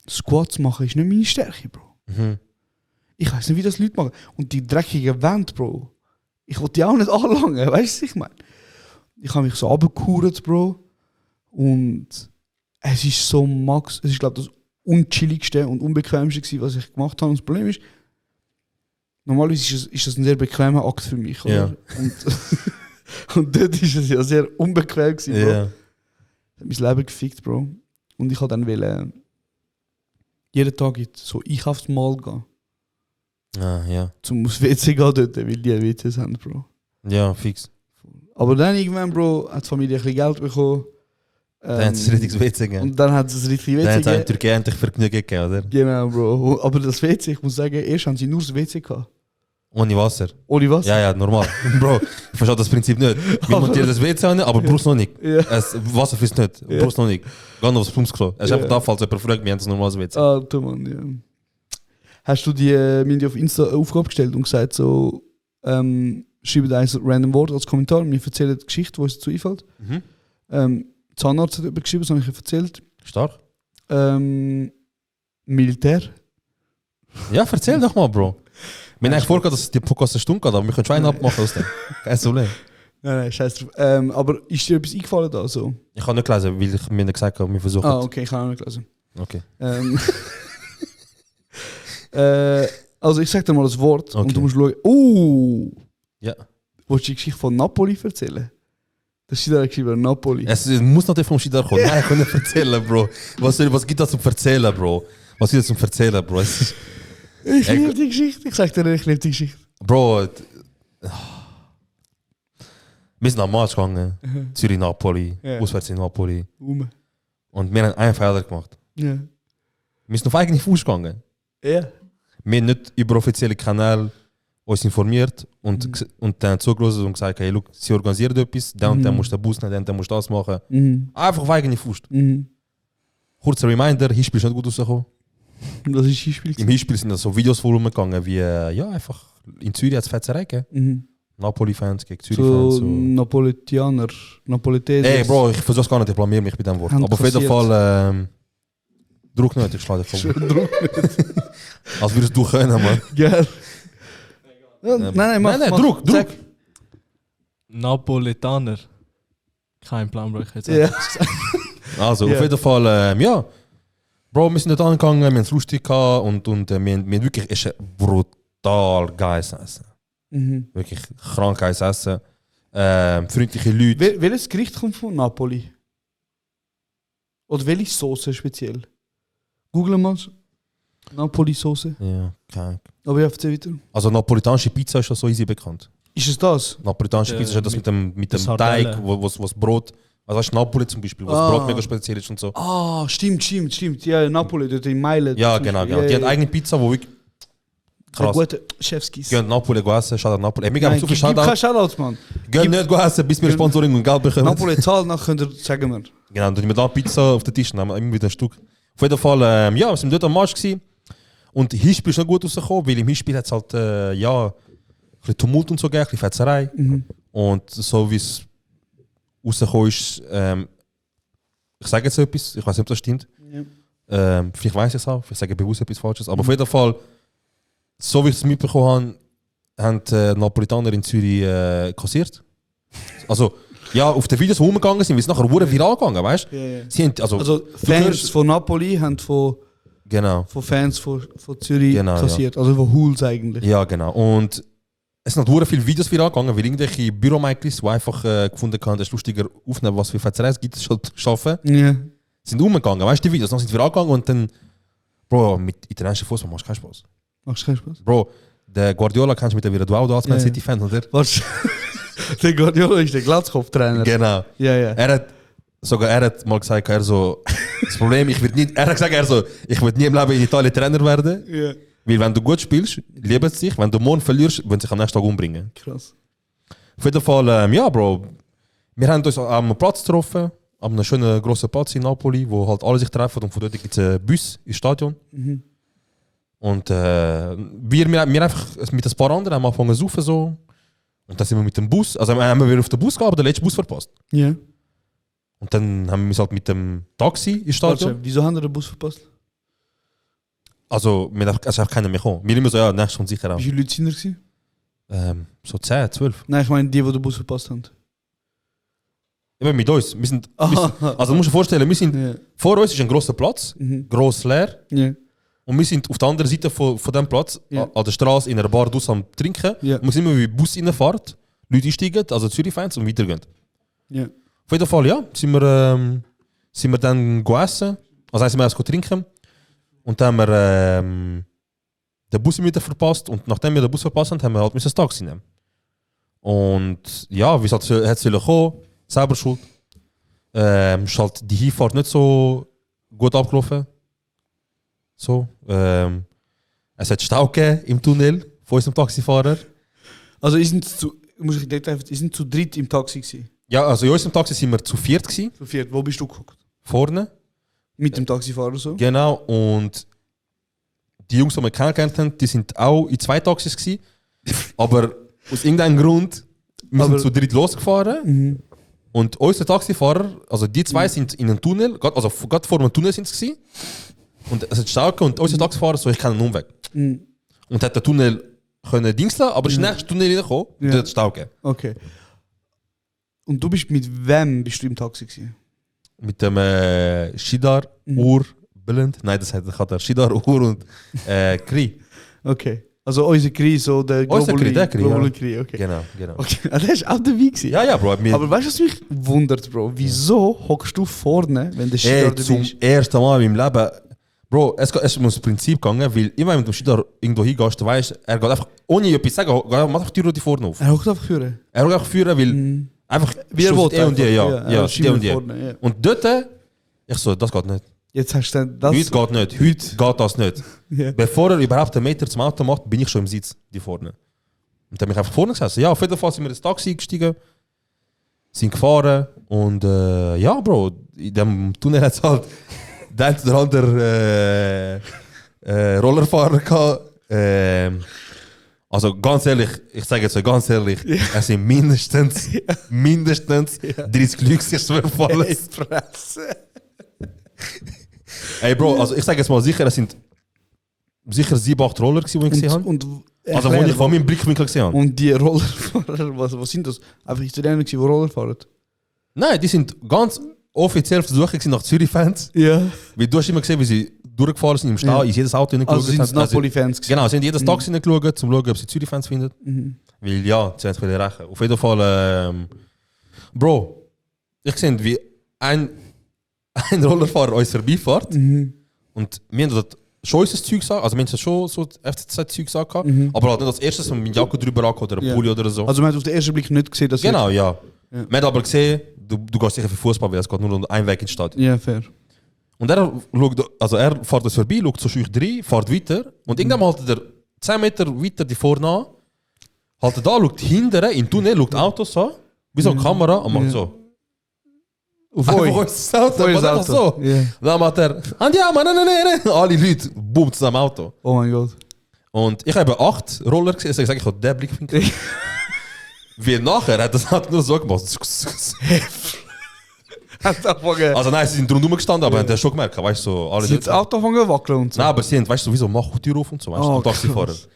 [SPEAKER 1] Squats machen ist nicht meine Stärke, Bro.
[SPEAKER 2] Mhm.
[SPEAKER 1] Ich weiß nicht, wie das Leute machen. Und die dreckige Wand, Bro. Ich will die auch nicht anlangen, weißt du, was ich meine? Ich habe mich so runtergekauert, Bro. Und es ist so max. Es ist, glaube ich, das unchilligste und unbequemste gewesen, was ich gemacht habe. Und das Problem ist, normalerweise ist das ein sehr bequemer Akt für mich. Oder?
[SPEAKER 2] Ja.
[SPEAKER 1] Und dort ist es ja sehr unbequem gewesen, Bro.
[SPEAKER 2] Ja.
[SPEAKER 1] Das hat mein Leben gefickt, Bro. Und ich wollte dann jeden Tag in so Einkaufsmal gehen.
[SPEAKER 2] Ah, ja.
[SPEAKER 1] Zum aufs WC gehen dort, weil die WCs haben, Bro.
[SPEAKER 2] Ja, fix.
[SPEAKER 1] Aber dann irgendwann, Bro, hat die Familie ein bisschen Geld bekommen.
[SPEAKER 2] Dann hat es richtig WC gegeben.
[SPEAKER 1] Und dann hat es ein richtig WC
[SPEAKER 2] Dann hat es in
[SPEAKER 1] gegeben.
[SPEAKER 2] Türkei endlich Vergnügen gegeben, oder?
[SPEAKER 1] Genau, Bro. Aber das WC, ich muss sagen, erst haben sie nur das WC gehabt.
[SPEAKER 2] Ohne Wasser.
[SPEAKER 1] Ohne was?
[SPEAKER 2] Ja, ja, normal. Bro, ich verstehe das Prinzip nicht. Wir montieren das WC an, aber brauchst noch nicht.
[SPEAKER 1] Ja.
[SPEAKER 2] Wasser fließt nicht. Brauchst noch nicht. Geh noch aufs Plumpsklo. Es ist einfach da, falls jemand fragt, wir haben das normales WC.
[SPEAKER 1] Alter Mann, ja. Hast du mir auf Insta eine Aufgabe gestellt und gesagt, so, schreibt ein random Wort als Kommentar, wir erzählen die Geschichte, die uns dazu einfällt.
[SPEAKER 2] Mhm.
[SPEAKER 1] Zahnarzt hat jemand geschrieben, das habe ich erzählt.
[SPEAKER 2] Stark.
[SPEAKER 1] Militär.
[SPEAKER 2] Ja, erzähl doch mal, Bro. Wir haben eigentlich vorgehabt, dass die Podcast eine Stunde geht, aber wir können schon einen abmachen aus dem. Kein Problem.
[SPEAKER 1] Nein, scheiß drauf. Aber ist dir etwas eingefallen da? So?
[SPEAKER 2] Ich habe nicht gelesen, weil ich mir nicht gesagt habe, wir versuchen.
[SPEAKER 1] Okay, ich kann auch nicht lesen.
[SPEAKER 2] Okay.
[SPEAKER 1] Also ich sag dir mal das Wort und
[SPEAKER 2] Okay.
[SPEAKER 1] du musst schauen.
[SPEAKER 2] Ja.
[SPEAKER 1] Willst du die Geschichte von Napoli erzählen? Das steht da geschrieben, Napoli.
[SPEAKER 2] Es muss natürlich vom Schiedar kommen. Nein, ich kann nicht erzählen, Bro. Was gibt das zum Erzählen, Bro? Was gibt das zum Erzählen, Bro? Es ist,
[SPEAKER 1] Ich liebe die Geschichte. Ich sag dir, ich liebe die Geschichte.
[SPEAKER 2] Bro, wir sind nach Match gegangen. Zürich, Napoli,
[SPEAKER 1] Ja.
[SPEAKER 2] auswärts in Napoli.
[SPEAKER 1] Und
[SPEAKER 2] wir haben einen Fehler gemacht.
[SPEAKER 1] ja.
[SPEAKER 2] Wir sind auf eigene Fuß gegangen.
[SPEAKER 1] Ja.
[SPEAKER 2] Wir haben nicht über offizielle Kanäle uns informiert und dann zugelassen und gesagt, hey, look, sie organisieren etwas, dann und dann musst du den Bus nehmen, dann musst du das machen. Einfach auf eigene Fuß. Kurzer Reminder, Hinspiel ist nicht gut rausgekommen.
[SPEAKER 1] Das ist Hinspiel.
[SPEAKER 2] Im Hinspiel sind so Videos voll rumgegangen, wie, ja, einfach in Zürich hat es Fetzerei gegeben. Napoli-Fans gegen Zürich-Fans.
[SPEAKER 1] So Napolitaner, Napolitaner.
[SPEAKER 2] Ey, Bro, ich versuche gar nicht, ich blamier mich bei dem Wort.
[SPEAKER 1] Hand
[SPEAKER 2] Aber auf jeden
[SPEAKER 1] kassiert.
[SPEAKER 2] Fall, Druck nicht, ich schlage dich
[SPEAKER 1] Schön
[SPEAKER 2] voll.
[SPEAKER 1] Druck.
[SPEAKER 2] Als würdest du können, Mann.
[SPEAKER 1] Geil. Ja, nein, mach,
[SPEAKER 2] nein,
[SPEAKER 1] mach.
[SPEAKER 2] Druck.
[SPEAKER 1] Sag.
[SPEAKER 9] Napolitaner. Kein Plan, Bro. Ich hätte
[SPEAKER 1] Ja.
[SPEAKER 2] Also,
[SPEAKER 1] Ja.
[SPEAKER 2] auf jeden Fall, ja. Bro, wir sind dort angegangen, wir haben es lustig gehabt und wir haben wirklich ist ein brutal geiles Essen. Wirklich krank geiles Essen. Freundliche Leute.
[SPEAKER 1] Welches Gericht kommt von Napoli? Oder welche Soße speziell? Google mal. Napoli-Soße.
[SPEAKER 2] Ja, kein.
[SPEAKER 1] Aber ja, erzähl weiter.
[SPEAKER 2] Also napolitanische Pizza ist ja so easy bekannt.
[SPEAKER 1] Ist es das?
[SPEAKER 2] Napolitanische Pizza ist ja das mit dem
[SPEAKER 9] Sardelle.
[SPEAKER 2] Teig, was Brot. Also weißt du, Napoli zum Beispiel, wo das Brot mega speziell ist und so.
[SPEAKER 1] Ah, stimmt. Ja, Napoli, dort in Mailand.
[SPEAKER 2] Ja,
[SPEAKER 1] zum
[SPEAKER 2] genau.
[SPEAKER 1] Beispiel.
[SPEAKER 2] Die
[SPEAKER 1] Ja,
[SPEAKER 2] haben eigene Pizza, wo wirklich krass.
[SPEAKER 1] Gute Chefskis.
[SPEAKER 2] Gehen Napoli essen, Shoutout Napoli. Ey, wir geben
[SPEAKER 1] Nein,
[SPEAKER 2] zu
[SPEAKER 1] gib
[SPEAKER 2] viel
[SPEAKER 1] keine
[SPEAKER 2] Shoutout.
[SPEAKER 1] Shoutouts, Mann.
[SPEAKER 2] Gehen nicht essen, bis wir
[SPEAKER 1] Gönn-
[SPEAKER 2] Sponsoring und Geld bekommen.
[SPEAKER 1] Napoli zahlt nach, könnt ihr sagen wir.
[SPEAKER 2] Genau, dann wir da Pizza auf den Tisch nehmen, immer wieder ein Stück. Auf jeden Fall, ja, wir sind dort am Marsch gewesen. Und Hinspiel ist nicht gut rausgekommen, weil im Hinspiel hat es halt, ja, ein bisschen Tumult und so gegeben, ein bisschen Fetzerei. Und so wie es rausgekommen ist, ich sage jetzt etwas, ich weiß nicht, ob das stimmt. Vielleicht weiß ich es auch, vielleicht sage ich bewusst etwas Falsches. Aber auf jeden Fall, so wie ich es mitbekommen habe, haben die Napolitaner in Zürich kassiert. Also, ja, auf den Videos, die rumgegangen sind, weil es nachher viral gegangen, weißt du?
[SPEAKER 1] Ja.
[SPEAKER 2] Sie haben, also
[SPEAKER 1] Also
[SPEAKER 2] du
[SPEAKER 1] Fans
[SPEAKER 2] hörst-
[SPEAKER 1] von Napoli haben von
[SPEAKER 2] Genau,
[SPEAKER 1] Fans von Zürich
[SPEAKER 2] Genau,
[SPEAKER 1] kassiert. Also von Hools eigentlich.
[SPEAKER 2] ja, genau. Und es sind halt viele Videos viral gegangen, weil irgendwelche Büromichaels, die einfach gefunden haben, das ist lustiger aufnehmen, was für Fetzerei es gibt, halt schaffen,
[SPEAKER 1] Ja.
[SPEAKER 2] sind umgegangen, weißt du, die Videos, dann sind viral gegangen und dann, Bro, mit italienischem Fußball machst du keinen Spaß.
[SPEAKER 1] Machst keinen Spaß?
[SPEAKER 2] Bro, der Guardiola kennst du mittlerweile, du auch als Man
[SPEAKER 1] Ja.
[SPEAKER 2] City-Fan, oder?
[SPEAKER 1] Warte. Der Guardiola ist der Glatzkopftrainer.
[SPEAKER 2] Genau.
[SPEAKER 1] Ja, ja.
[SPEAKER 2] Er hat mal gesagt, das Problem, ich wird nie im Leben in Italien Trainer werden.
[SPEAKER 1] Ja.
[SPEAKER 2] Weil wenn du gut spielst, lieben sie sich. Wenn du morgen verlierst, wollen sie sich am nächsten Tag umbringen.
[SPEAKER 1] Krass.
[SPEAKER 2] Auf jeden Fall, ja, Bro. Wir haben uns am Platz getroffen, an einem schönen grossen Platz in Napoli, wo halt alle sich treffen und von dort gibt es einen Bus ins Stadion.
[SPEAKER 1] Mhm.
[SPEAKER 2] Und wir einfach mit ein paar anderen haben angefangen zu saufen so. Und dann sind wir mit dem Bus, also haben wir wieder auf den Bus gehabt, aber den letzten Bus verpasst.
[SPEAKER 1] Ja.
[SPEAKER 2] Und dann haben wir uns halt mit dem Taxi ins Stadion.
[SPEAKER 1] Warte, wieso haben wir den Bus verpasst?
[SPEAKER 2] Also, es ist einfach keiner mehr gekommen. Wir immer so, ja, nächstes schon sicher auch.
[SPEAKER 1] Wie viele Leute sind da gewesen?
[SPEAKER 2] So 10, 12.
[SPEAKER 1] Nein, ich meine die den Bus verpasst haben.
[SPEAKER 2] Eben mit uns. Also du musst dir vorstellen, wir sind,
[SPEAKER 1] Ja.
[SPEAKER 2] vor uns ist ein grosser Platz,
[SPEAKER 1] Mhm.
[SPEAKER 2] gross leer.
[SPEAKER 1] Ja.
[SPEAKER 2] Und wir sind auf der anderen Seite von diesem Platz,
[SPEAKER 1] Ja.
[SPEAKER 2] an der Straße, in einer Bar draussen am Trinken.
[SPEAKER 1] Ja.
[SPEAKER 2] Und wir sind immer wie Bus reinfahrt, Leute einsteigen, also Zürich-Fans, und weitergehen.
[SPEAKER 1] Ja.
[SPEAKER 2] Auf jeden Fall, ja, sind wir dann gegessen. Also sind wir erst trinken. Und dann haben wir den Bus wieder verpasst. Und nachdem wir den Bus verpasst haben, haben wir halt ein Taxi nehmen. Und ja, wie es hat sollen kommen, selber schuld. Ist halt die Hinfahrt nicht so gut abgelaufen. So, es hat Stau gegeben im Tunnel von unserem Taxifahrer.
[SPEAKER 1] Also ihr sind zu dritt im Taxi gewesen?
[SPEAKER 2] Ja, also in unserem Taxi sind wir zu viert gewesen,
[SPEAKER 1] Zu viert. Wo bist du geguckt?
[SPEAKER 2] vorne.
[SPEAKER 1] Mit dem Taxifahrer so?
[SPEAKER 2] Genau, und die Jungs, die wir kennengelernt haben, die sind auch in 2 Taxis gewesen. Aber aus irgendeinem Grund, wir sind zu dritt losgefahren.
[SPEAKER 1] Mhm.
[SPEAKER 2] Und unser Taxifahrer, also die 2 sind in einem Tunnel, gerade vor dem Tunnel sind sie gewesen. Und es hat Stau gegeben und unser Taxifahrer so, ich kenne einen Umweg.
[SPEAKER 1] Mhm.
[SPEAKER 2] Und hat den Tunnel können dingseln, aber ist in den nächsten Tunnel reingekommen und
[SPEAKER 1] Ja.
[SPEAKER 2] hat Stau gegeben.
[SPEAKER 1] Okay. Und du bist mit wem bist du im Taxi gewesen?
[SPEAKER 2] Mit dem Shidar, Ur, Bülent. Nein, das hat der Shidar, Ur und Kri.
[SPEAKER 1] Okay. Also unser Kri, so der
[SPEAKER 2] Unser Kri, der Kri,
[SPEAKER 1] Global
[SPEAKER 2] ja.
[SPEAKER 1] Kri, okay.
[SPEAKER 2] Genau.
[SPEAKER 1] Okay. Ah, der ist auch dabei gewesen.
[SPEAKER 2] Ja, Bro.
[SPEAKER 1] Aber weißt du, was mich wundert, Bro? Wieso hockst du vorne, wenn der Shidar dabei
[SPEAKER 2] Zum
[SPEAKER 1] ist?
[SPEAKER 2] ersten Mal in meinem Leben. Bro, es ist um das Prinzip gegangen, weil immer wenn du mit dem Shidar irgendwo hingehst, du weißt, er geht einfach, ohne etwas zu sagen, macht einfach die Tür vorne auf.
[SPEAKER 1] Er hockt einfach führen.
[SPEAKER 2] Er will einfach führen, weil einfach
[SPEAKER 1] Wie er
[SPEAKER 2] so
[SPEAKER 1] will
[SPEAKER 2] die und die, ja.
[SPEAKER 1] einfach,
[SPEAKER 2] Ja,
[SPEAKER 1] er
[SPEAKER 2] die und die.
[SPEAKER 1] vorne, ja.
[SPEAKER 2] Und dort, ich so, das geht nicht.
[SPEAKER 1] Jetzt hast du dann das.
[SPEAKER 2] Heute geht nicht. Heute geht das nicht.
[SPEAKER 1] Ja.
[SPEAKER 2] Bevor er überhaupt einen Meter zum Auto macht, bin ich schon im Sitz, die vorne. Und dann bin ich einfach vorne gesessen. Ja, auf jeden Fall sind wir ins Taxi gestiegen, sind gefahren und ja, Bro, in dem Tunnel hat es halt der eine oder andere Rollerfahrer gehabt. Also ganz ehrlich, ich sage jetzt so ganz ehrlich, es sind mindestens 30 Leute, ich schwöre auf alles.
[SPEAKER 1] Fresse.
[SPEAKER 2] Ey Bro, also ich sage jetzt mal sicher, es sind sicher 7, 8 Roller gewesen, die ich gesehen habe.
[SPEAKER 1] Und
[SPEAKER 2] Also wo ich von meinem Blickwinkel gesehen habe.
[SPEAKER 1] Und die Rollerfahrer, was sind das? Einfach Italiener, die Roller fahren?
[SPEAKER 2] Nein, die sind ganz offiziell auf der Suche gewesen nach Zürich-Fans.
[SPEAKER 1] Ja.
[SPEAKER 2] Weil du hast immer gesehen, wie sie durchgefahren sind im Stau,
[SPEAKER 1] Ja.
[SPEAKER 2] in jedes Auto hineingeschaut
[SPEAKER 1] Also sind es Napoli-Fans gewesen?
[SPEAKER 2] Genau, sie haben in jedes Taxi hineingeschaut, um zu schauen, ob sie Zürich-Fans finden.
[SPEAKER 1] Mhm.
[SPEAKER 2] Weil ja, sie haben viele Rechte. Auf jeden Fall, Bro, ich sehe, wie ein Rollerfahrer uns vorbeifährt.
[SPEAKER 1] Mhm.
[SPEAKER 2] Und wir haben dort schon unser Zeug gesagt, also wir haben schon so FCZ-Zeug gesagt, aber halt nicht als erstes mit Jacke drüber angehauen oder einen
[SPEAKER 1] Ja.
[SPEAKER 2] Pulli oder so.
[SPEAKER 1] Also man hat auf den ersten Blick nicht gesehen, dass
[SPEAKER 2] Genau, ja.
[SPEAKER 1] Ja.
[SPEAKER 2] Man hat aber gesehen, du gehst sicher für Fußball, weil es geht nur ein Weg ins Stadion.
[SPEAKER 1] Ja, fair.
[SPEAKER 2] Und er fährt uns vorbei, schaut so schüch rein, fährt weiter und irgendwann haltet er 10 Meter weiter die vorne an, haltet da, schaut hinten in den Tunnel, schaut Autos an, wie so eine Kamera und macht
[SPEAKER 1] Ja.
[SPEAKER 2] so.
[SPEAKER 1] Auf
[SPEAKER 2] Einfach
[SPEAKER 1] euch.
[SPEAKER 2] uns Auto,
[SPEAKER 1] Auf euer
[SPEAKER 2] macht einfach so.
[SPEAKER 1] Ja.
[SPEAKER 2] Dann macht er, Andiamo, nein. Alle Leute boomt zusammen am Auto.
[SPEAKER 1] Oh mein Gott.
[SPEAKER 2] Und ich habe 8 Roller gesehen, deswegen sage ich, ich habe den Blickwinkel. Wie nachher hat das halt nur so gemacht.
[SPEAKER 1] Hat angefangen.
[SPEAKER 2] Also nein, sie sind rundherum gestanden, aber haben schon gemerkt, weißt du, so, alle
[SPEAKER 1] Sie hat das Auto angefangen zu wackeln und so.
[SPEAKER 2] Nein, aber sie haben, weißt du, sowieso, mach die Tür auf und so, weißt du,
[SPEAKER 1] Oh,
[SPEAKER 2] der Taxifahrer.
[SPEAKER 1] krass.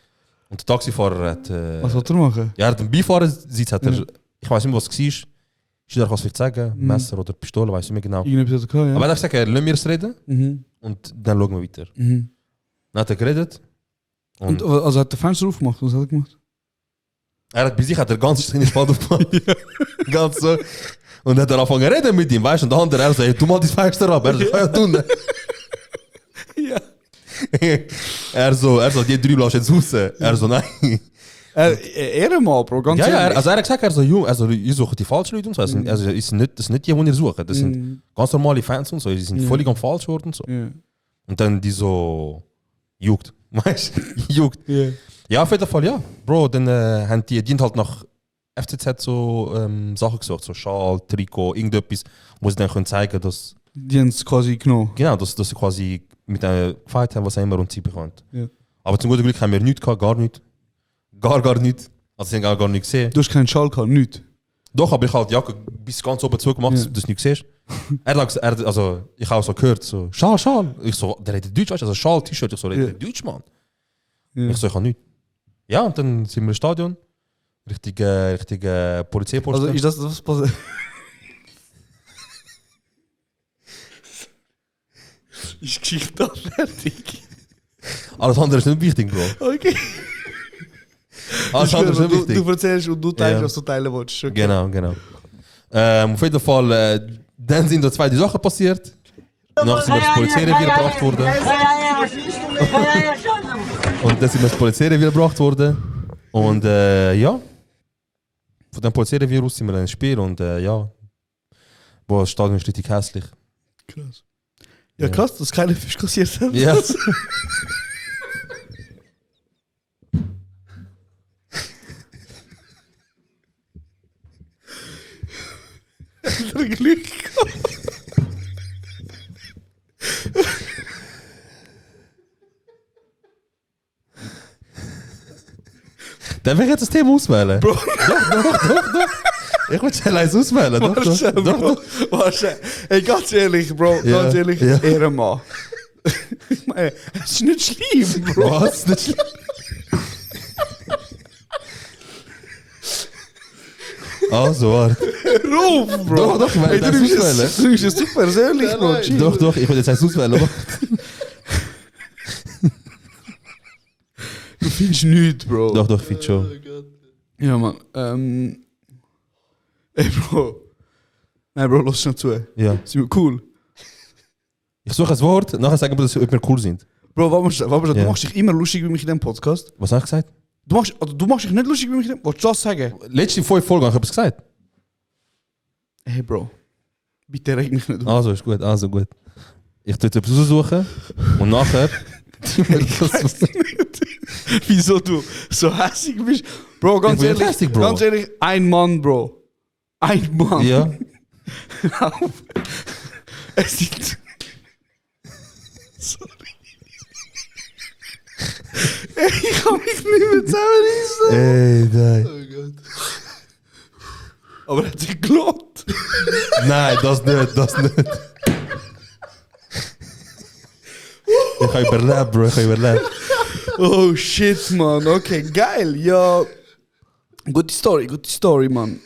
[SPEAKER 2] Und der Taxifahrer hat...
[SPEAKER 1] Was soll er machen?
[SPEAKER 2] Ja, er hat einen Beifahrersitz, hat er,
[SPEAKER 1] Ja.
[SPEAKER 2] ich weiß nicht mehr, was es war. Ist er was viel sagen, Messer oder Pistole, weiß ich nicht mehr genau.
[SPEAKER 1] Irgendetwas hat er gehabt, ja.
[SPEAKER 2] Aber er hat gesagt, lass mir es reden
[SPEAKER 1] Mhm.
[SPEAKER 2] und dann schauen wir weiter.
[SPEAKER 1] Mhm.
[SPEAKER 2] Dann hat er geredet
[SPEAKER 1] Und
[SPEAKER 2] und
[SPEAKER 1] also hat der Fenster aufgemacht? Was hat er gemacht?
[SPEAKER 2] er hat bei sich hat er ganz streng Spalt aufgemacht. Ganz so. Und hat er angefangen zu reden mit ihm, weißt du, und der andere, er sagt, du mal die Fenster ab. Er so, ja, tun.
[SPEAKER 1] Ja.
[SPEAKER 2] Er so, die 3 lassen jetzt raus. Er so, nein.
[SPEAKER 1] Ehrenmann, Bro, ganz
[SPEAKER 2] Ja, ja,
[SPEAKER 1] ehrlich.
[SPEAKER 2] also er hat gesagt, ihr sucht die falschen Leute und so. Also, das ist nicht die, die ihr sucht. Das sind ganz normale Fans und so. Die sind völlig am falschen Ort und so.
[SPEAKER 1] Ja.
[SPEAKER 2] Und dann die so juckt. Weißt du? Juckt.
[SPEAKER 1] Ja.
[SPEAKER 2] Ja, auf jeden Fall, ja. Bro, dann haben die halt nach FCZ so Sachen gesucht. So Schal, Trikot, irgendetwas, wo sie dann können zeigen, dass
[SPEAKER 1] Die haben es quasi genommen.
[SPEAKER 2] genau, dass sie quasi mit einem gefeiert haben, was immer und sie bekommen.
[SPEAKER 1] Ja.
[SPEAKER 2] Aber zum guten Glück haben wir nichts gehabt, gar nichts. Gar nichts. Also sie haben gar nichts gesehen.
[SPEAKER 1] Du hast keinen Schal gehabt, nichts.
[SPEAKER 2] Doch, aber ich habe die Jacke bis ganz oben zugemacht, dass du das nicht siehst. Also, ich habe auch so gehört, so, Schal. Ich so, der redet Deutsch, weißt du, also Schal, T-Shirt. Ich so, redet Deutsch, Mann.
[SPEAKER 1] Ja.
[SPEAKER 2] Ich so, ich habe nichts. Ja, und dann sind wir im Stadion. Richtig Polizeiposten.
[SPEAKER 1] Also ist das was passiert? Ist Geschichte da fertig?
[SPEAKER 2] Alles andere ist nicht wichtig, Bro.
[SPEAKER 1] Okay.
[SPEAKER 2] Alles andere ist nicht
[SPEAKER 1] du
[SPEAKER 2] wichtig.
[SPEAKER 1] erzählst und du teilst,
[SPEAKER 2] Ja.
[SPEAKER 1] was du teilen willst. Okay.
[SPEAKER 2] Genau. Auf jeden Fall, dann sind da zwei Sachen passiert. Danach sind wir ins Polizeirevier gebracht worden. Und dann sind wir ins Polizeirevier gebracht worden. Und ja. Von dem Polizeirevier aus sind wir ins Spiel und ja. Boah, das Stadion ist richtig hässlich.
[SPEAKER 1] Krass. Ja, krass, dass keine Fisch kassiert hat.
[SPEAKER 2] Ja.
[SPEAKER 1] Glück.
[SPEAKER 2] Dann will ich jetzt das Thema auswählen.
[SPEAKER 1] Bro.
[SPEAKER 2] Doch. Ich will schnell eins auswählen. Doch.
[SPEAKER 1] Warte. Ey, ganz ehrlich, Bro.
[SPEAKER 2] Ja,
[SPEAKER 1] Ganz ehrlich,
[SPEAKER 2] ja.
[SPEAKER 1] Ehrenmann. Ich meine, es ist nicht schlimm, Bro.
[SPEAKER 2] Was? Nicht schlimm. Also, warte.
[SPEAKER 1] Ruf, Bro.
[SPEAKER 2] Doch, ich will
[SPEAKER 1] Ey,
[SPEAKER 2] jetzt eins auswählen.
[SPEAKER 1] du bist es super persönlich, Bro. Chill.
[SPEAKER 2] Doch, ich will jetzt eins auswählen.
[SPEAKER 1] Du findest nichts, Bro.
[SPEAKER 2] Doch, ich finde schon.
[SPEAKER 1] Ja, Mann. Ey, Bro. Nein, Bro, lass schon zu.
[SPEAKER 2] Ja.
[SPEAKER 1] Sind wir cool?
[SPEAKER 2] Ich suche ein Wort, nachher sagen wir, dass wir cool sind.
[SPEAKER 1] Bro, was du
[SPEAKER 2] Ja.
[SPEAKER 1] machst dich immer lustig über mich in dem Podcast.
[SPEAKER 2] Was habe ich gesagt?
[SPEAKER 1] Du machst dich nicht lustig über mich in dem... Wolltest du das sagen?
[SPEAKER 2] Letzte 5 Folgen habe ich etwas gesagt.
[SPEAKER 1] Hey, Bro. Bitte reg mich nicht auf.
[SPEAKER 2] Also gut. Ich tue jetzt etwas aussuchen und nachher...
[SPEAKER 1] Wieso du so hässig bist? Bro, ganz
[SPEAKER 2] Ich bin
[SPEAKER 1] ehrlich,
[SPEAKER 2] hässig, Bro.
[SPEAKER 1] ganz ehrlich, ein Mann, Bro. Ein Mann.
[SPEAKER 2] Ja.
[SPEAKER 1] Es sieht... Sorry. Ey, ich kann mich nicht mehr zusammenreißen.
[SPEAKER 2] Ey, nein.
[SPEAKER 1] Aber er hat sich gelohnt.
[SPEAKER 2] Nein, das nicht. Ich habe überlebt, Bro,
[SPEAKER 1] Oh shit, man. Okay, geil. Ja. Gute Story, man.